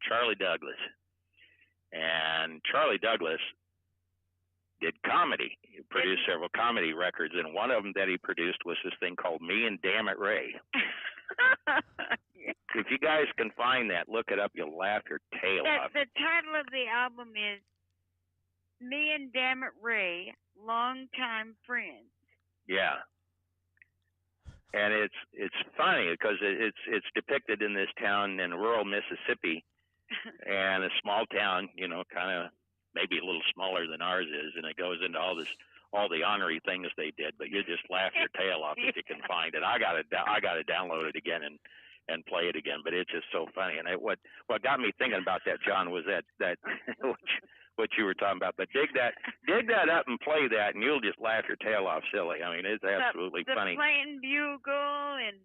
Charlie Douglas. And Charlie Douglas did comedy. He produced several comedy records, and one of them that he produced was this thing called Me and Damn It Ray. If you guys can find that, look it up. You'll laugh your tail off. The title of the album is Me and Damn It Ray, Longtime Friends. Yeah. And it's funny because it's depicted in this town in rural Mississippi, and a small town, you know, kind of maybe a little smaller than ours is, and it goes into all the ornery things they did. But you just laugh your tail off if you can find it. I gotta download it again and play it again. But it's just so funny. And what got me thinking about that, John, was that what you were talking about. But dig that up and play that, and you'll just laugh your tail off silly. I mean, it's absolutely funny. The Plain Bugle and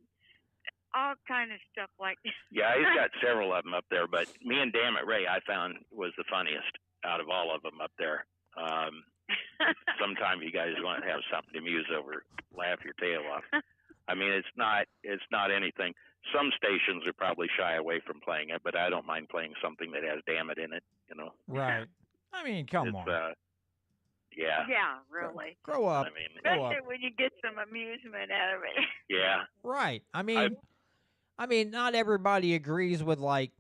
all kind of stuff like that. Yeah, he's got several of them up there, but Me and Damn It Ray I found was the funniest out of all of them up there. Sometime you guys want to have something to muse over, laugh your tail off. I mean, it's not anything. Some stations are probably shy away from playing it, but I don't mind playing something that has "damn it" in it. You know. Right. I mean, come on. Yeah. Yeah, really. Grow up. I mean, especially when you get some amusement out of it. Yeah. Right. I mean, not everybody agrees with, like,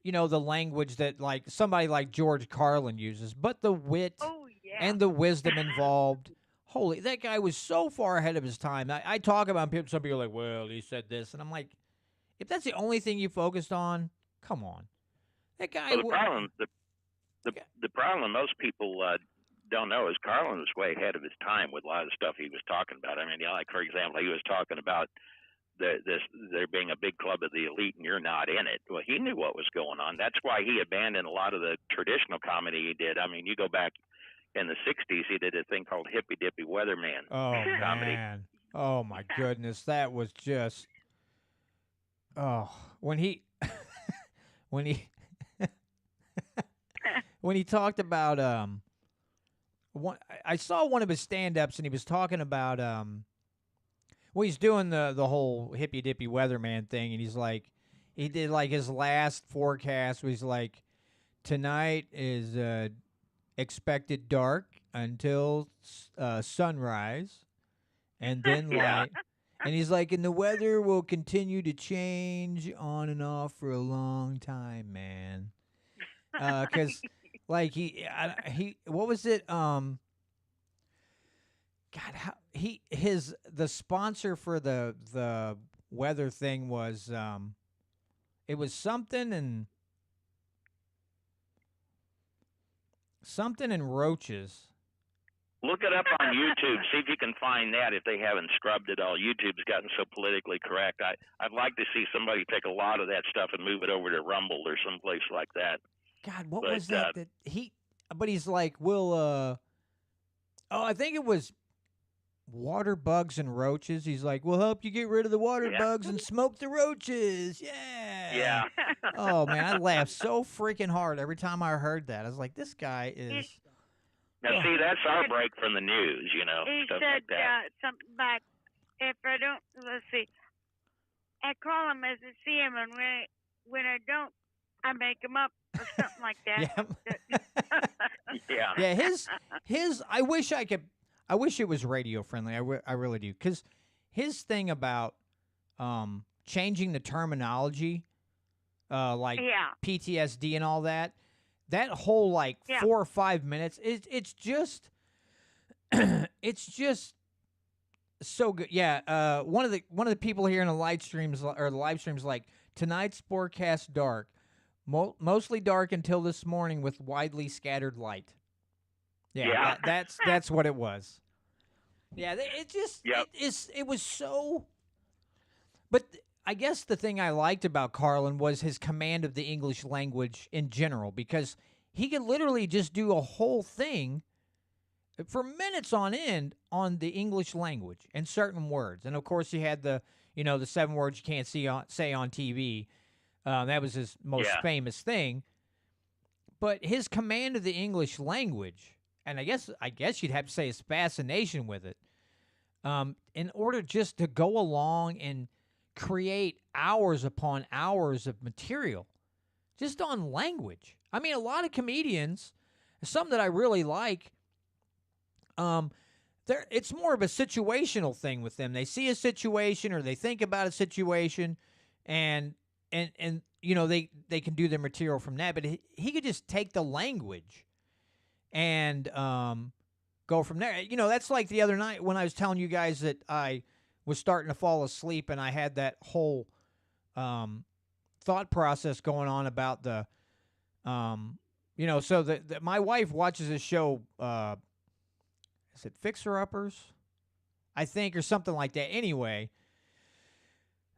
you know, the language that, like, somebody like George Carlin uses, but the wit and the wisdom involved. Holy, that guy was so far ahead of his time. I talk about him, some people are like, well, he said this, and I'm like, if that's the only thing you focused on, come on. That guy. Well, the problem most people don't know is Carlin was way ahead of his time with a lot of the stuff he was talking about. I mean, like, for example, he was talking about there being a big club of the elite and you're not in it. Well, he knew what was going on. That's why he abandoned a lot of the traditional comedy he did. I mean, you go back in the 60s, he did a thing called Hippy Dippy Weatherman comedy. Man. Oh, my goodness. That was just, when he when he talked about, I saw one of his stand-ups, and he was talking about, well, he's doing the whole Hippy Dippy Weatherman thing, and he's like, he did like his last forecast was like, tonight is expected dark until sunrise, and then light. And he's like, and the weather will continue to change on and off for a long time, man. Because like he what was it? God, the sponsor for the weather thing was it was something and roaches. Look it up on YouTube. See if you can find that if they haven't scrubbed it all. YouTube's gotten so politically correct. I'd like to see somebody take a lot of that stuff and move it over to Rumble or someplace like that. God, what was that but he's like, we'll I think it was water bugs and roaches. He's like, we'll help you get rid of the water bugs and smoke the roaches. Yeah. Yeah. Oh, man, I laughed so freaking hard every time I heard that. I was like, this guy is... Now, see, that's our break from the news, you know. He stuff said like that. something about, if I don't, let's see, I call him as I see him, and when I don't, I make him up or something like that. Yeah. Yeah, his I wish it was radio friendly. I really do. Because his thing about changing the terminology, like PTSD and all that, that whole like 4 or 5 minutes, it's just it's just so good. Yeah, one of the people here in the live streams like, tonight's forecast dark, mostly dark until this morning with widely scattered light. Yeah. That's what it was. Yeah, it just it was so. But I guess the thing I liked about Carlin was his command of the English language in general, because he could literally just do a whole thing for minutes on end on the English language and certain words. And of course, he had the the 7 words you can't say on TV. That was his most Yeah. famous thing. But his command of the English language, and I guess you'd have to say his fascination with it, in order just to go along and create hours upon hours of material just on language. I mean, a lot of comedians, some that I really like, it's more of a situational thing with them. They see a situation or they think about a situation, and they can do their material from that. But he could just take the language and go from there. That's like the other night when I was telling you guys that I was starting to fall asleep and I had that whole thought process going on about the so that my wife watches this show, is it Fixer Uppers, I think, or something like that. Anyway,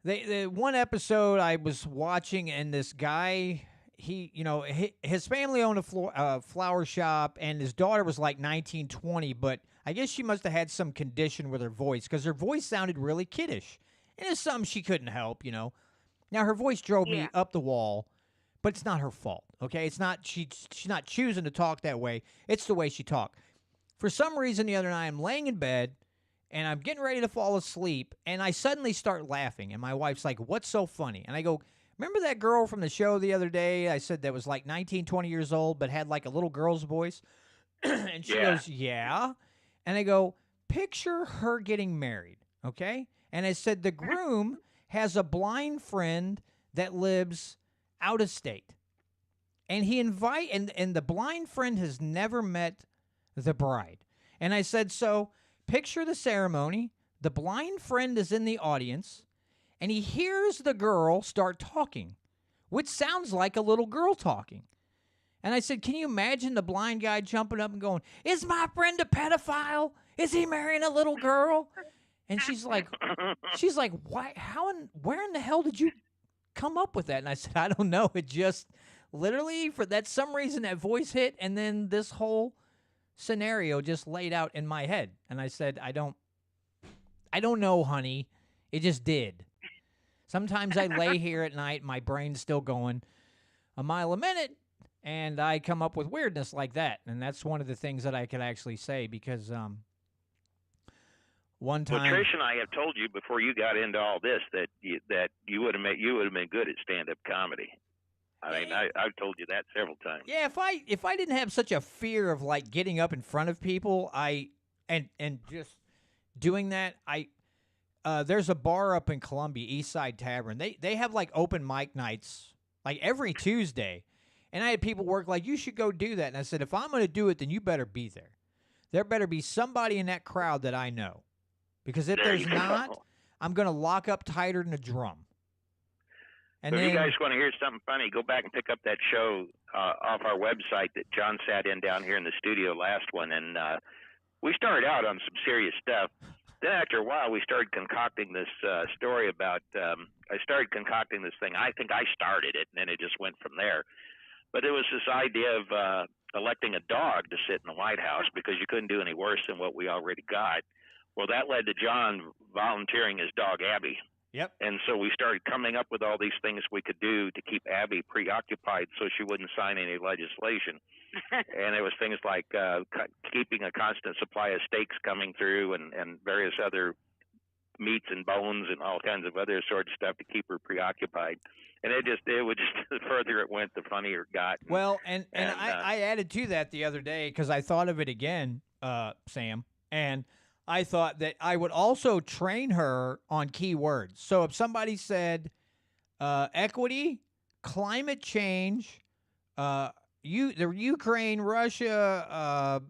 the one episode I was watching, and this guy, his family owned a flower shop, and his daughter was like 19, 20, but I guess she must have had some condition with her voice because her voice sounded really kiddish, and it's something she couldn't help. Now her voice drove me up the wall, but it's not her fault. Okay, it's not she's not choosing to talk that way. It's the way she talked. For some reason, the other night, I'm laying in bed, and I'm getting ready to fall asleep, and I suddenly start laughing, and my wife's like, "What's so funny?" And I go, "Remember that girl from the show the other day?" I said that was like 19, 20 years old, but had like a little girl's voice. And she goes, "Yeah." And I go, "Picture her getting married, okay?" And I said, the groom has a blind friend that lives out of state. And and the blind friend has never met the bride. And I said, so picture the ceremony. The blind friend is in the audience, and he hears the girl start talking, which sounds like a little girl talking. And I said, can you imagine the blind guy jumping up and going, "Is my friend a pedophile? Is he marrying a little girl?" And she's like, "Why? Where in the hell did you come up with that?" And I said, "I don't know. It just literally, for that some reason, that voice hit, and then this whole scenario just laid out in my head." And I said, I don't know, honey. It just did. Sometimes I lay here at night, my brain's still going a mile a minute, and I come up with weirdness like that. And that's one of the things that I could actually say because one time. Well, Trish and I have told you before you got into all this that you would have been good at stand-up comedy. I mean, I've told you that several times. Yeah, if I didn't have such a fear of like getting up in front of people, and just doing that, there's a bar up in Columbia, East Side Tavern. They have like open mic nights like every Tuesday, and I had people work like, "You should go do that." And I said, if I'm going to do it, then you better be there. There better be somebody in that crowd that I know, because if there's not, I'm going to lock up tighter than a drum. And so then, if you guys want to hear something funny, go back and pick up that show off our website that John sat in down here in the studio last one. And we started out on some serious stuff. Then after a while, we started concocting this story about I started concocting this thing. I think I started it, and then it just went from there. But it was this idea of electing a dog to sit in the White House because you couldn't do any worse than what we already got. Well, that led to John volunteering his dog, Abby. Yep. And so we started coming up with all these things we could do to keep Abby preoccupied so she wouldn't sign any legislation. And it was things like keeping a constant supply of steaks coming through and various other meats and bones and all kinds of other sorts of stuff to keep her preoccupied. And it would just the further it went, the funnier it got. Well, and I added to that the other day because I thought of it again, Sam, and I thought that I would also train her on key words. So if somebody said equity, climate change, the Ukraine, Russia,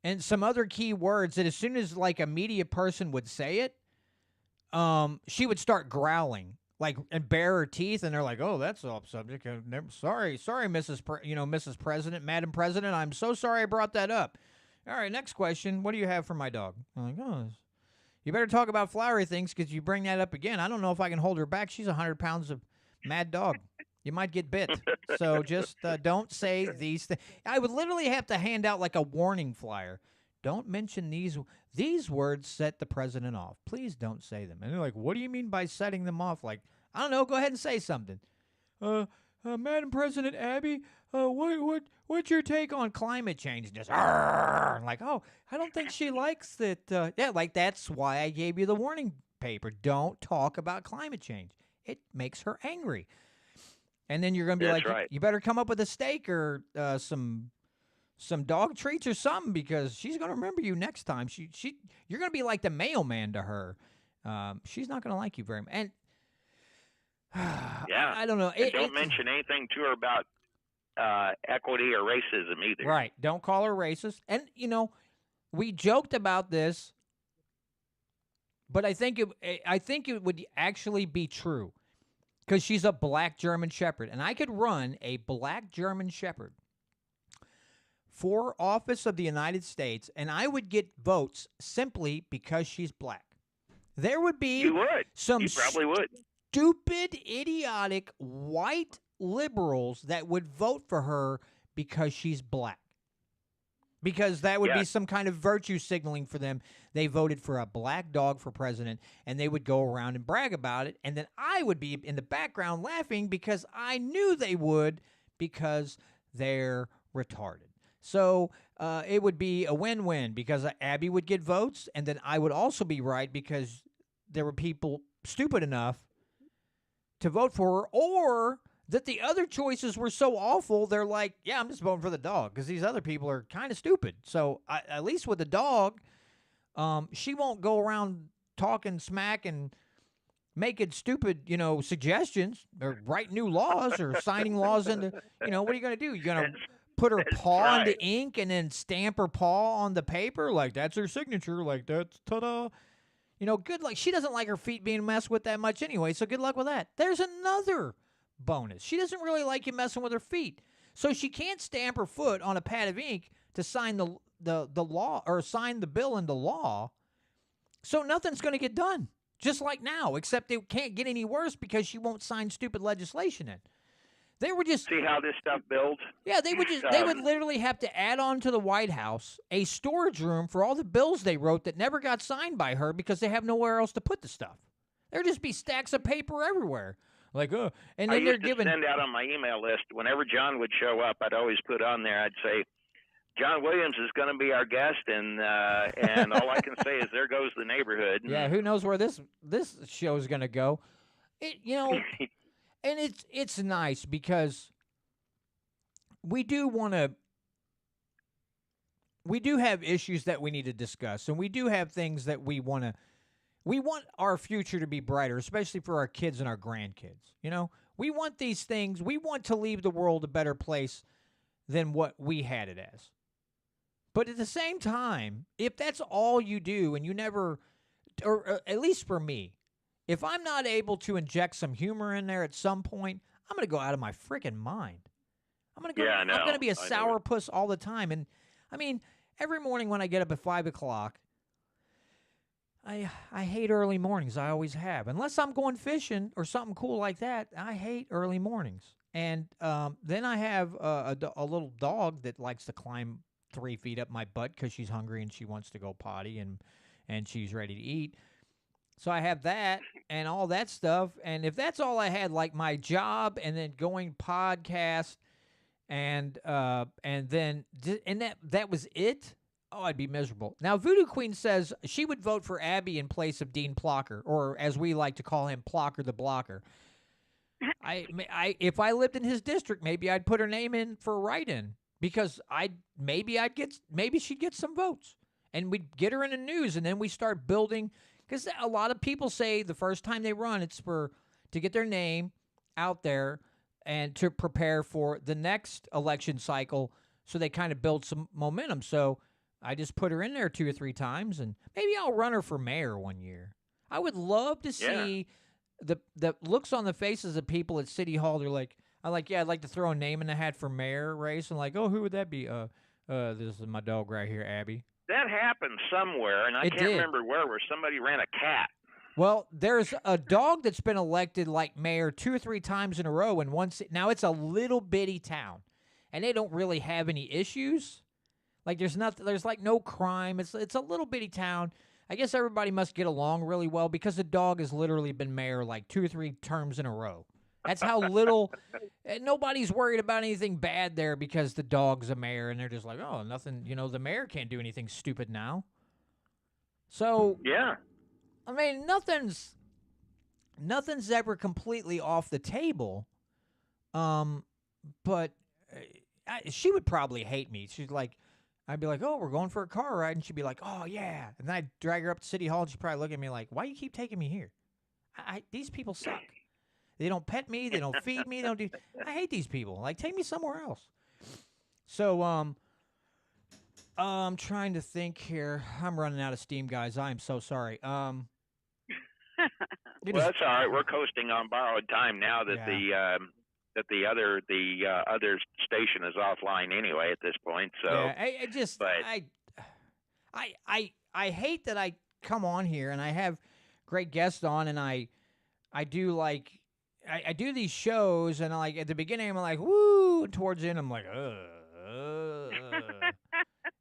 and some other key words, that as soon as like a media person would say it, she would start growling, like, and bare her teeth, and they're like, "Oh, that's off subject. Sorry, Mrs. President, Madam President, I'm so sorry I brought that up. All right, next question. What do you have for my dog?" I'm like, "Oh, you better talk about flowery things because you bring that up again. I don't know if I can hold her back. She's 100 pounds of mad dog. You might get bit. So just don't say these things." I would literally have to hand out like a warning flyer. don't mention these words set the president off. Please don't say them. And they're like, what do you mean by setting them off? Like, I don't know. Go ahead and say something. Madam President Abby, what's your take on climate change? Just like, oh, I don't think she likes it. Yeah, like that's why I gave you the warning paper. Don't talk about climate change. It makes her angry. And then you're going to be like, right. you better come up with a steak or some dog treats or something because she's going to remember you next time. You're going to be like the mailman to her. She's not going to like you very much. And yeah, I don't know. Don't mention anything to her about equity or racism either. Right. Don't call her racist. And, we joked about this, but I think it would actually be true because she's a black German Shepherd. And I could run a black German Shepherd for office of the United States, and I would get votes simply because she's black. There would be you probably would. Stupid, idiotic, white liberals that would vote for her because she's black. Because that would be some kind of virtue signaling for them. They voted for a black dog for president, and they would go around and brag about it. And then I would be in the background laughing because I knew they would because they're retarded. So it would be a win-win because Abby would get votes, and then I would also be right because there were people stupid enough to vote for her, or that the other choices were so awful, they're like, yeah, I'm just voting for the dog because these other people are kind of stupid. So at least with the dog, she won't go around talking smack and making stupid, suggestions or write new laws or signing laws into, what are you going to do? You're going to put her paw into ink and then stamp her paw on the paper? Like, that's her signature. Like, that's ta-da. Good luck. She doesn't like her feet being messed with that much anyway, so good luck with that. There's another bonus. She doesn't really like you messing with her feet, so she can't stamp her foot on a pad of ink to sign the law or sign the bill into law, so nothing's going to get done, just like now, except it can't get any worse because she won't sign stupid legislation in. They were just see how this stuff builds. Yeah, they would literally have to add on to the White House a storage room for all the bills they wrote that never got signed by her because they have nowhere else to put the stuff. There'd just be stacks of paper everywhere. Like, and then I used to send out on my email list whenever John would show up. I'd always put on there. I'd say, John Williams is going to be our guest, and all I can say is there goes the neighborhood. Yeah, who knows where this show is going to go? And it's nice because we do have issues that we need to discuss, and we do have things that we want our future to be brighter, especially for our kids and our grandkids. We want these things. We want to leave the world a better place than what we had it as. But at the same time, if that's all you do and you never, or at least for me, if I'm not able to inject some humor in there at some point, I'm going to go out of my freaking mind. I'm going to be a sourpuss all the time. And, I mean, every morning when I get up at 5 o'clock, I hate early mornings. I always have. Unless I'm going fishing or something cool like that, I hate early mornings. And then I have a little dog that likes to climb 3 feet up my butt because she's hungry and she wants to go potty and she's ready to eat. So I have that and all that stuff. And if that's all I had, like my job and then going podcast and then that was it, oh, I'd be miserable. Now, Voodoo Queen says she would vote for Abby in place of Dean Plocker, or as we like to call him, Plocker the Blocker. If I lived in his district, maybe I'd put her name in for a write-in because maybe she'd get some votes and we'd get her in the news and then we start building. Because a lot of people say the first time they run, it's to get their name out there and to prepare for the next election cycle so they kind of build some momentum. So I just put her in there 2 or 3 times, and maybe I'll run her for mayor one year. I would love to see the looks on the faces of people at City Hall. They're like, I'd like to throw a name in the hat for mayor race. And like, oh, who would that be? This is my dog right here, Abby. That happened somewhere, and I can't remember where somebody ran a cat. Well, there's a dog that's been elected like mayor 2 or 3 times in a row, and now it's a little bitty town, and they don't really have any issues. Like there's like no crime. It's a little bitty town. I guess everybody must get along really well because the dog has literally been mayor like 2 or 3 terms in a row. That's how little. Nobody's worried about anything bad there because the dog's a mayor, and they're just like, oh, nothing. The mayor can't do anything stupid now. So Yeah. I mean, nothing's ever completely off the table. But she would probably hate me. She's like, I'd be like, oh, we're going for a car ride, and she'd be like, oh yeah, and then I'd drag her up to City Hall, and she'd probably look at me like, why you keep taking me here? These people suck. They don't pet me. They don't feed me. They don't do. I hate these people. Like, take me somewhere else. So, I'm trying to think here. I'm running out of steam, guys. I am so sorry. Well, that's all right. We're coasting on borrowed time now that the other station is offline anyway at this point. So yeah, I hate that I come on here and I have great guests on and I do like I do these shows and like at the beginning I'm like woo, and towards the end I'm like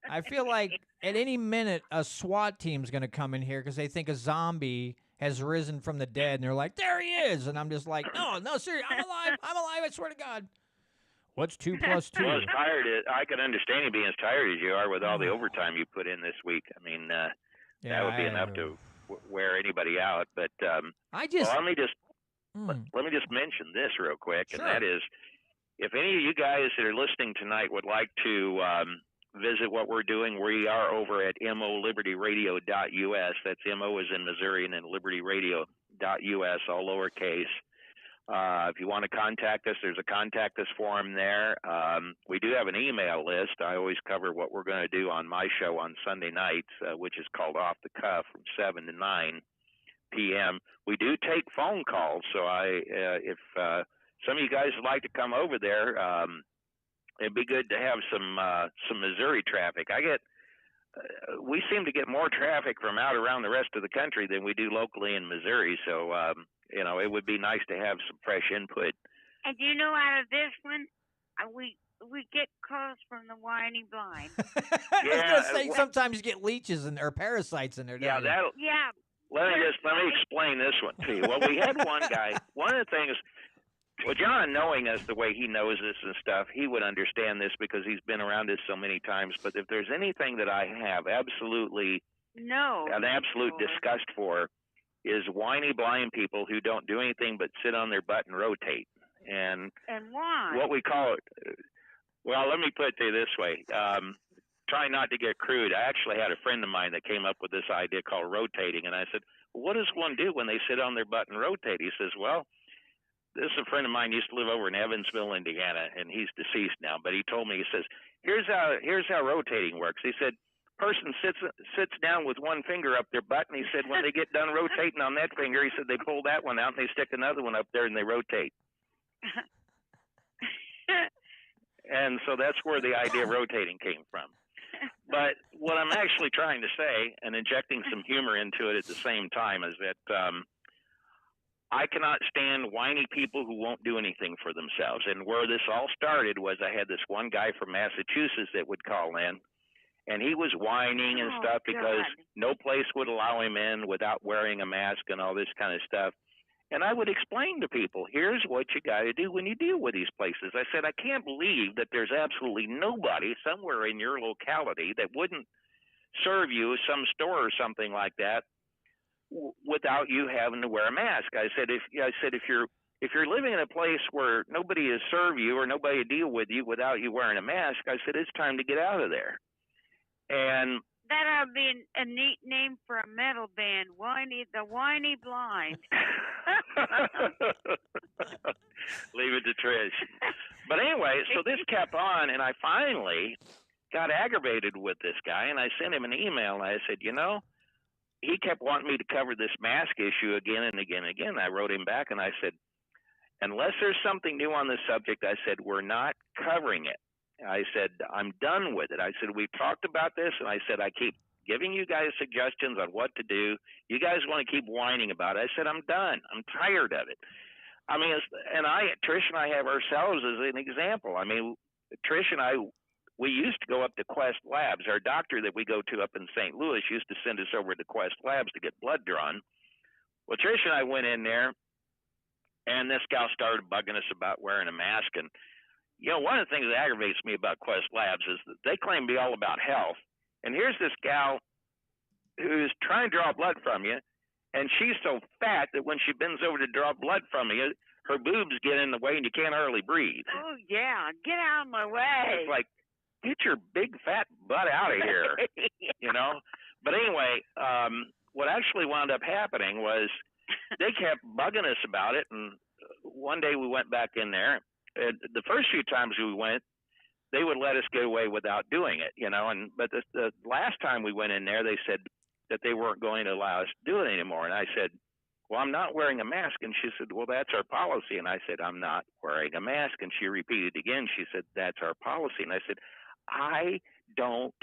I feel like at any minute a SWAT team's gonna come in here because they think a zombie has risen from the dead, and they're like, there he is, and I'm just like, no, seriously, I'm alive, I swear to God. What's 2 plus 2? Well, I can understand you being as tired as you are with all the overtime you put in this week. I mean, that would be enough to wear anybody out. But let me just mention this real quick, sure. And that is, if any of you guys that are listening tonight would like to visit what we're doing, we are over at molibertyradio.us. That's MO as in Missouri and then libertyradio.us, all lowercase. If you want to contact us, there's a contact us form there. We do have an email list. I always cover what we're going to do on my show on Sunday nights, which is called Off the Cuff from 7 to 9 p.m. We do take phone calls, so if some of you guys would like to come over there, it'd be good to have some Missouri traffic. We seem to get more traffic from out around the rest of the country than we do locally in Missouri. So, it would be nice to have some fresh input. And out of this one, we get calls from the whiny blind. I was gonna say sometimes you get leeches or parasites in there. Yeah, yeah. Let me explain this one to you. Well, we had one guy. One of the things. Well, John, knowing us the way he knows this and stuff, he would understand this because he's been around this so many times. But if there's anything that I have an absolute disgust for, is whiny blind people who don't do anything but sit on their butt and rotate. And why? What we call it. Well, let me put it to you this way. Try not to get crude. I actually had a friend of mine that came up with this idea called rotating, and I said, well, what does one do when they sit on their butt and rotate? He says, well, this is a friend of mine used to live over in Evansville, Indiana, and he's deceased now. But he told me, he says, here's how rotating works. He said, person sits down with one finger up their butt, and he said when they get done rotating on that finger, he said they pull that one out and they stick another one up there and they rotate. And so that's where the idea of rotating came from. But what I'm actually trying to say, and injecting some humor into it at the same time, is that I cannot stand whiny people who won't do anything for themselves. And where this all started was I had this one guy from Massachusetts that would call in, and he was whining and stuff because no place would allow him in without wearing a mask and all this kind of stuff. And I would explain to people, here's what you got to do when you deal with these places. I said, I can't believe that there's absolutely nobody somewhere in your locality that wouldn't serve you, some store or something like that, without you having to wear a mask. I said, if you're living in a place where nobody will serve you or nobody will deal with you without you wearing a mask, I said, it's time to get out of there. And that ought to be a neat name for a metal band, the Whiny Blind. Leave it to Trish. But anyway, so this kept on, and I finally got aggravated with this guy, and I sent him an email, and I said, he kept wanting me to cover this mask issue again and again and again. I wrote him back, and I said, unless there's something new on the subject, I said, we're not covering it. I said, I'm done with it. I said, we've talked about this, and I said, I keep giving you guys suggestions on what to do. You guys want to keep whining about it. I said, I'm done. I'm tired of it. I mean, Trish and I have ourselves as an example. I mean, Trish and I, we used to go up to Quest Labs. Our doctor that we go to up in St. Louis used to send us over to Quest Labs to get blood drawn. Well, Trish and I went in there, and this gal started bugging us about wearing a mask. And, one of the things that aggravates me about Quest Labs is that they claim to be all about health. And here's this gal who's trying to draw blood from you, and she's so fat that when she bends over to draw blood from you, her boobs get in the way and you can't hardly breathe. Oh, yeah. Get out of my way. It's like, get your big fat butt out of here, Yeah. But anyway, what actually wound up happening was they kept bugging us about it, and one day we went back in there. The first few times we went, they would let us get away without doing it, but the last time we went in there, they said that they weren't going to allow us to do it anymore. And I said, well, I'm not wearing a mask. And she said, well, that's our policy. And I said, I'm not wearing a mask. And she repeated again. She said, that's our policy. And I said, I don't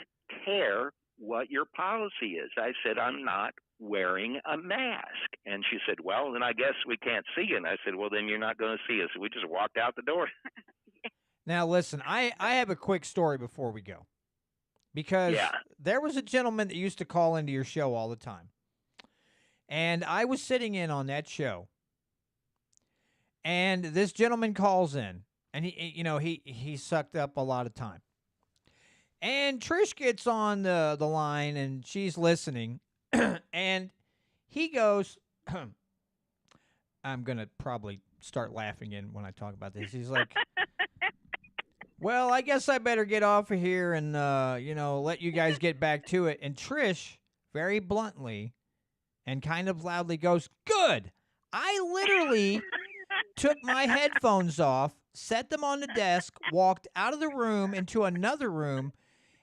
care what your policy is. I said, I'm not wearing a mask. And she said, well, then I guess we can't see you. And I said, well, then you're not going to see us. We just walked out the door. Now, listen, I have a quick story before we go. Because there was a gentleman that used to call into your show all the time. And I was sitting in on that show. And this gentleman calls in. And he sucked up a lot of time. And Trish gets on the line, and she's listening. And he goes, I'm going to probably start laughing when I talk about this. He's like, well, I guess I better get off of here and, let you guys get back to it. And Trish, very bluntly and kind of loudly goes, good. I literally took my headphones off, set them on the desk, walked out of the room into another room,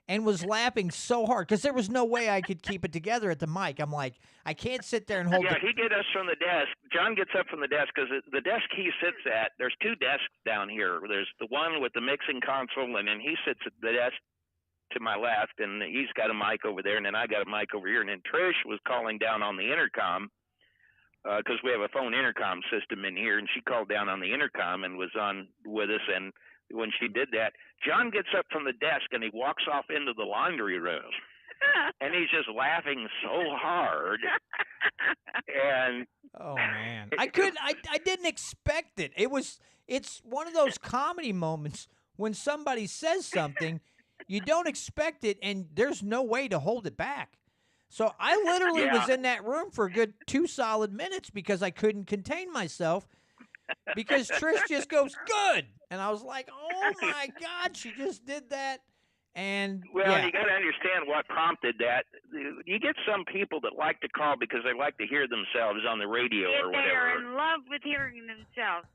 and was laughing so hard because there was no way I could keep it together at the mic. I'm like, I can't sit there and hold he get us from the desk. John gets up from the desk because the desk he sits at, there's two desks down here. There's the one with the mixing console, and then he sits at the desk to my left, and he's got a mic over there, and then I got a mic over here. And then Trish was calling down on the intercom because we have a phone intercom system in here, and she called down on the intercom and was on with us. And when she did that, John gets up from the desk and he walks off into the laundry room. And he's just laughing so hard. And oh man. I didn't expect it. It's one of those comedy moments when somebody says something, you don't expect it and there's no way to hold it back. So I literally was in that room for a good 2 solid minutes because I couldn't contain myself. Because Trish just goes, good. And I was like, oh, my God, she just did that. And you got to understand what prompted that. You get some people that like to call because they like to hear themselves on the radio or whatever. They are in love with hearing themselves.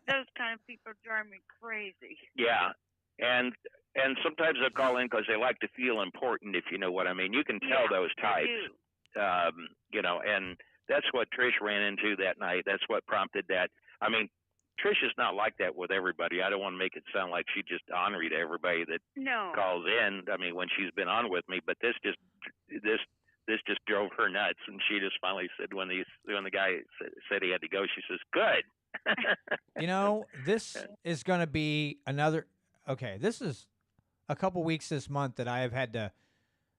Those kind of people drive me crazy. Yeah. And sometimes they'll call in because they like to feel important, if you know what I mean. You can tell those types. And that's what Trish ran into that night. That's what prompted that. I mean, Trish is not like that with everybody. I don't want to make it sound like she just ornery to everybody that calls in. I mean, when she's been on with me, but this just drove her nuts, and she just finally said when the guy said he had to go, she says, "Good." This is going to be another. Okay, this is a couple weeks this month that I have had to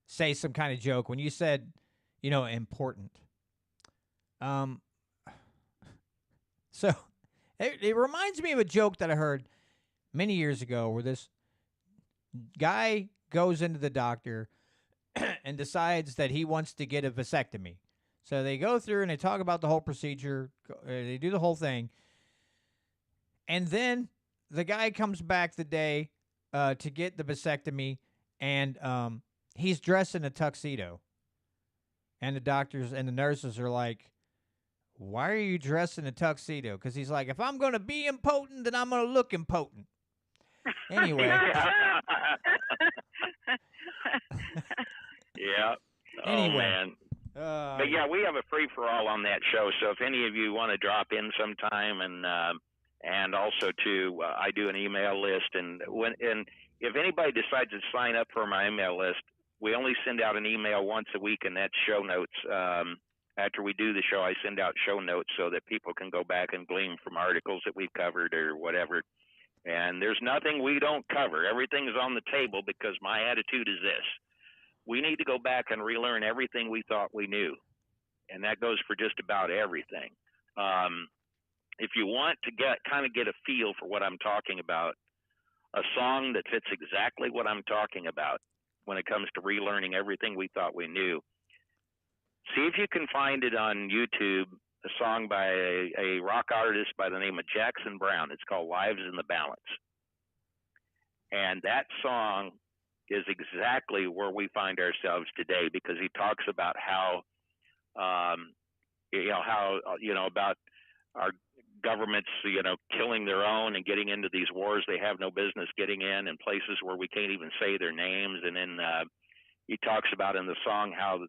say some kind of joke when you said, important. So it reminds me of a joke that I heard many years ago where this guy goes into the doctor and decides that he wants to get a vasectomy. So they go through and they talk about the whole procedure. They do the whole thing. And then the guy comes back the day to get the vasectomy, and he's dressed in a tuxedo. And the doctors and the nurses are like, why are you dressed in a tuxedo? Because he's like, if I'm going to be impotent, then I'm going to look impotent. Anyway. Yeah. Anyway. Oh, man. But, we have a free-for-all on that show, so if any of you want to drop in sometime, and also, too, I do an email list, and if anybody decides to sign up for my email list, we only send out an email once a week, and that's show notes. After we do the show, I send out show notes so that people can go back and glean from articles that we've covered or whatever. And there's nothing we don't cover. Everything's on the table because my attitude is this. We need to go back and relearn everything we thought we knew. And that goes for just about everything. If you want to kind of get a feel for what I'm talking about, a song that fits exactly what I'm talking about when it comes to relearning everything we thought we knew, see if you can find it on YouTube, a song by a rock artist by the name of Jackson Browne. It's called Lives in the Balance. And that song is exactly where we find ourselves today, because he talks about how, about our governments, killing their own and getting into these wars they have no business getting in places where we can't even say their names. And then he talks about in the song how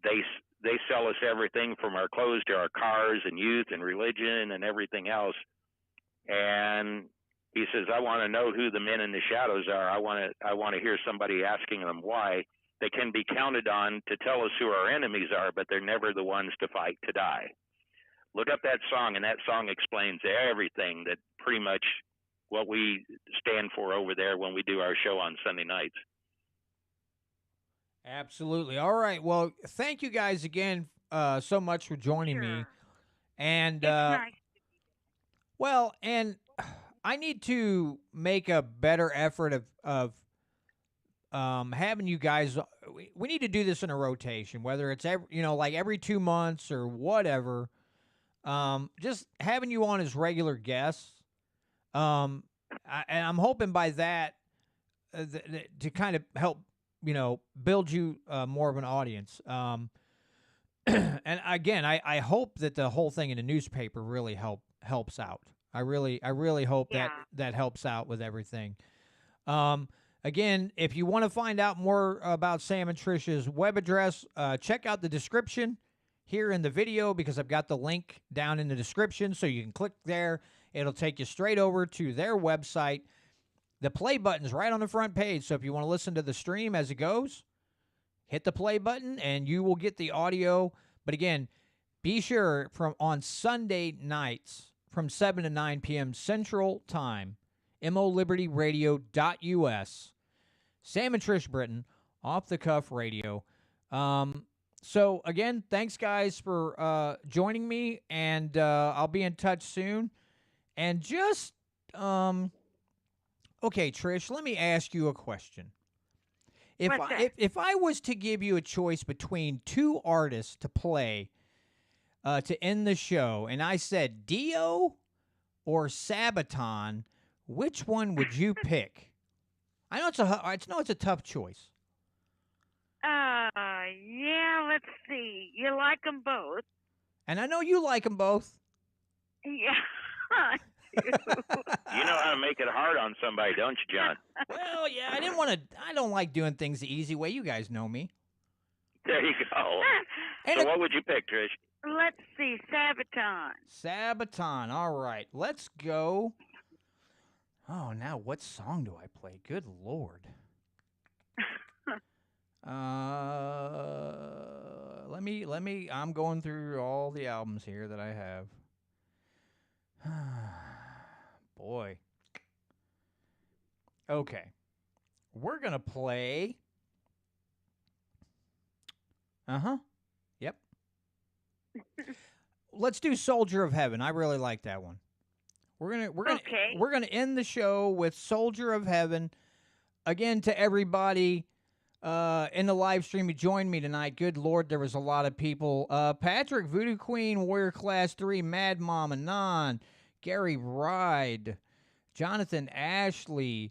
they sell us everything from our clothes to our cars and youth and religion and everything else. And he says, I want to know who the men in the shadows are. I want to hear somebody asking them why. They can be counted on to tell us who our enemies are, but they're never the ones to fight to die. Look up that song, and that song explains everything, that pretty much what we stand for over there when we do our show on Sunday nights. Absolutely. All right. Well, thank you guys again so much for joining me. And it's nice. well, and I need to make a better effort of having you guys. We need to do this in a rotation, whether it's every 2 months or whatever. Just having you on as regular guests. And I'm hoping by that to kind of help, build you more of an audience. And again, I hope that the whole thing in the newspaper really helps out. I really hope that helps out with everything. Again, if you want to find out more about Sam and Trish's web address, check out the description here in the video, because I've got the link down in the description, so you can click there. It'll take you straight over to their website. The play button's right on the front page, so if you want to listen to the stream as it goes, hit the play button and you will get the audio. But again, be sure on Sunday nights from 7 to 9 p.m. Central Time, MOLibertyRadio.us, Sam and Trish Britton, Off the Cuff Radio. So, again, thanks, guys, for joining me, and I'll be in touch soon. And just, okay, Trish, let me ask you a question. If I was to give you a choice between two artists to play to end the show, and I said Dio or Sabaton, which one would you pick? I know it's a tough choice. Yeah, let's see. You like them both. And I know you like them both. Yeah, I do. You know how to make it hard on somebody, don't you, John? Well, yeah, I don't like doing things the easy way. You guys know me. There you go. So what would you pick, Trish? Let's see, Sabaton. Sabaton. All right, let's go. Oh, now what song do I play? Good Lord. Let me, I'm going through all the albums here that I have. Boy. Okay. We're going to play. Yep. Let's do Soldier of Heaven. I really like that one. We're gonna end the show with Soldier of Heaven. Again, to everybody in the live stream who joined me tonight, good Lord, there was a lot of people. Patrick, Voodoo Queen, Warrior Class 3, Mad Mom Anon, Gary Ride, Jonathan Ashley,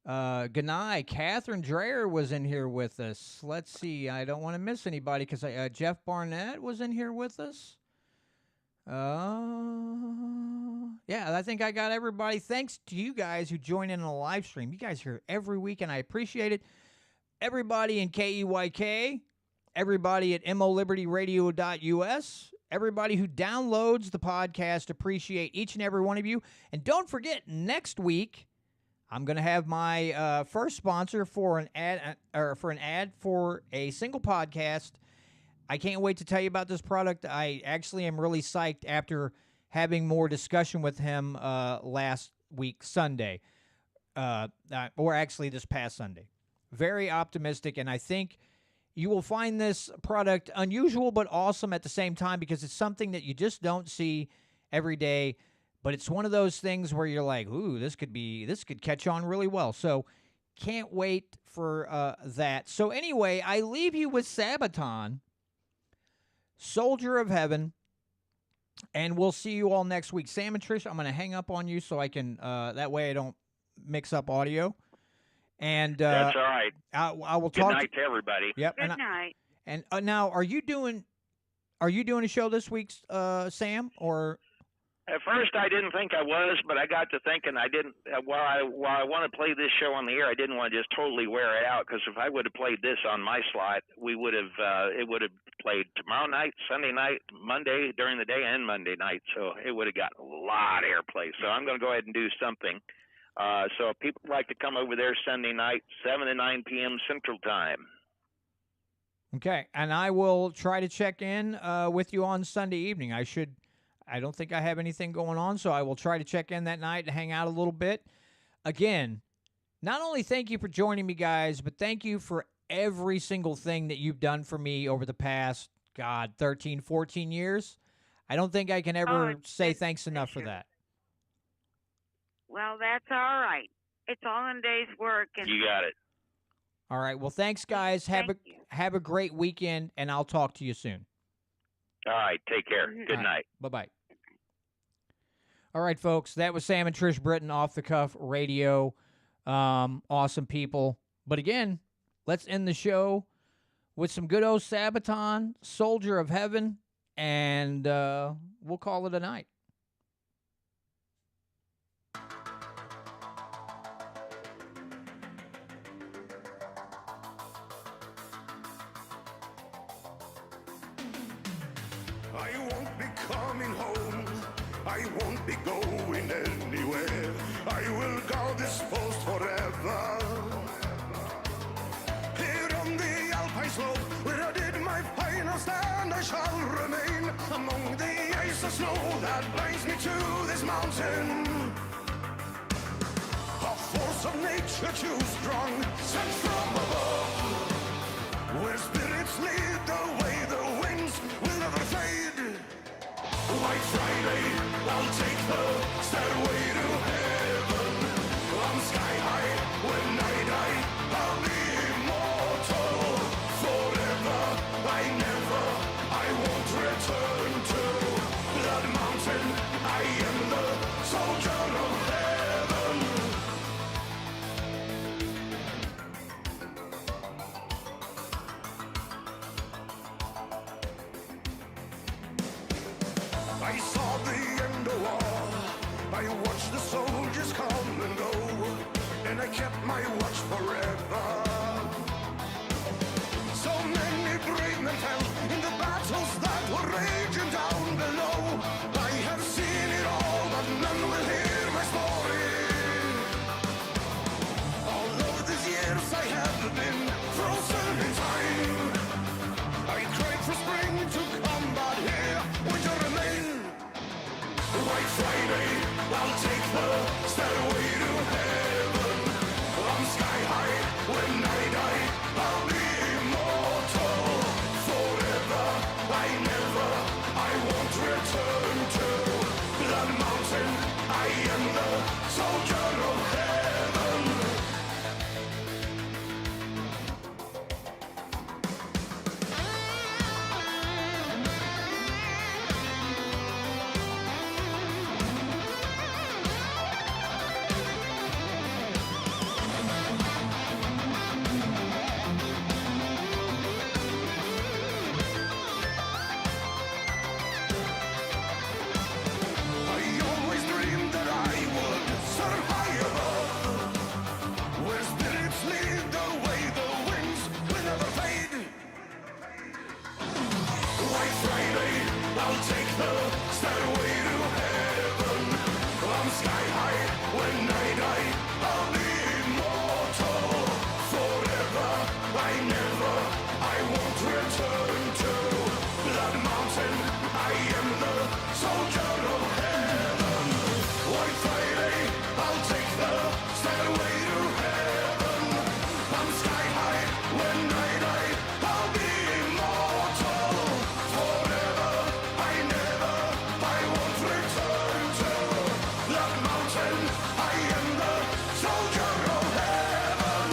Ganai, Catherine Dreyer was in here with us. Let's see, I don't want to miss anybody because Jeff Barnett was in here with us. Yeah, I think I got everybody. Thanks to you guys who join in on the live stream. You guys are here every week, and I appreciate it. Everybody in KEYK, everybody at MOLibertyRadio.us, everybody who downloads the podcast, appreciate each and every one of you. And don't forget, next week, I'm going to have my first sponsor for an ad for a single podcast. I can't wait to tell you about this product. I actually am really psyched after having more discussion with him last week, Sunday, or actually this past Sunday. Very optimistic, and I think you will find this product unusual but awesome at the same time because it's something that you just don't see every day. But it's one of those things where you're like, ooh, this could catch on really well. So can't wait for that. So anyway, I leave you with Sabaton, Soldier of Heaven, and we'll see you all next week. Sam and Trish, I'm going to hang up on you so I can, that way I don't mix up audio. And that's all right. I will Good talk. night to everybody. Yep. Good night. And now, are you doing a show this week, Sam? Or At first, I didn't think I was, but I got to thinking I didn't. While I want to play this show on the air, I didn't want to just totally wear it out. Because if I would have played this on my slot, we would have. It would have played tomorrow night, Sunday night, Monday during the day, and Monday night. So it would have got a lot of airplay. So I'm going to go ahead and do something. So if people would like to come over there Sunday night, 7 to 9 p.m. Central Time. okay, and I will try to check in with you on Sunday evening. I don't think I have anything going on, so I will try to check in that night and hang out a little bit. Again, not only thank you for joining me, guys, but thank you for every single thing that you've done for me over the past, 13, 14 years. I don't think I can ever say thanks enough for that. Well, that's all right. It's all in a day's work. And You got it. All right, well, thanks, guys. Thank you. Have a great weekend, and I'll talk to you soon. All right. Take care. Good All right, night. bye-bye. All right, folks, that was Sam and Trish Britton, Off the Cuff Radio. Awesome people. But again, let's end the show with some good old Sabaton, Soldier of Heaven, and we'll call it a night. I won't be coming home. I won't be going anywhere. I will guard this post forever. Here on the Alpine slope, where I did my final stand, I shall remain among the ice and snow that binds me to this mountain. A force of nature too strong, sent from above, where spirits lead the way, the winds will never fade. White Friday, I'll take the stairway to heaven. I'm sky high, when I die, I'll be immortal. Forever, I won't return to that mountain. I am the soldier of heaven. I saw the end of war. I watched the soldiers come and go, and I kept my watch forever. So many brave men fell in the battles that were raging down below. I have seen it all, but none will hear my story. All of these years I have been frozen in time. I cried for spring to come, but here winter remain. White Friday, I'll take the stairway to heaven. I'm sky high when When I die, I'll be immortal forever. I never, I won't return to that mountain. I am the soldier of heaven.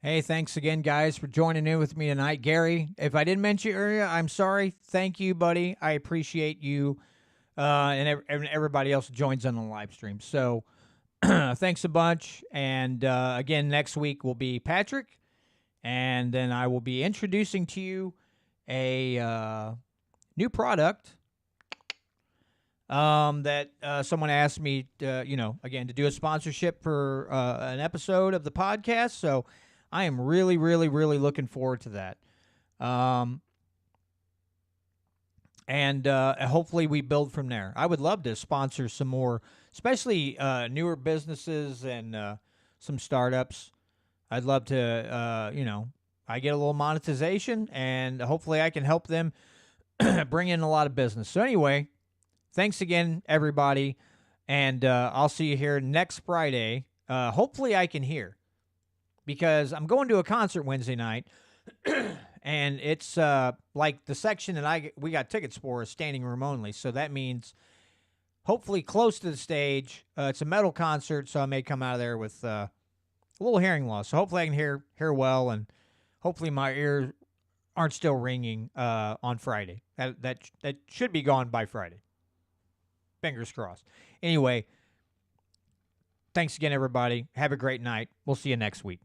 Hey, thanks again, guys, for joining in with me tonight. Gary, if I didn't mention you earlier, I'm sorry. Thank you, buddy. I appreciate you and everybody else who joins on the live stream. So thanks a bunch. And again, next week will be Patrick. And then I will be introducing to you a new product that someone asked me, again, to do a sponsorship for an episode of the podcast. So I am really, really, really looking forward to that. And hopefully we build from there. I would love to sponsor some more, especially newer businesses and some startups. I'd love to, I get a little monetization, and hopefully I can help them bring in a lot of business. So anyway, thanks again, everybody, and I'll see you here next Friday. Hopefully I can hear, because I'm going to a concert Wednesday night, and it's like the section that we got tickets for is standing room only. So that means hopefully close to the stage. It's a metal concert, so I may come out of there with a little hearing loss. So hopefully I can hear well, and hopefully my ears aren't still ringing on Friday. That should be gone by Friday. Fingers crossed. Anyway, thanks again, everybody. Have a great night. We'll see you next week.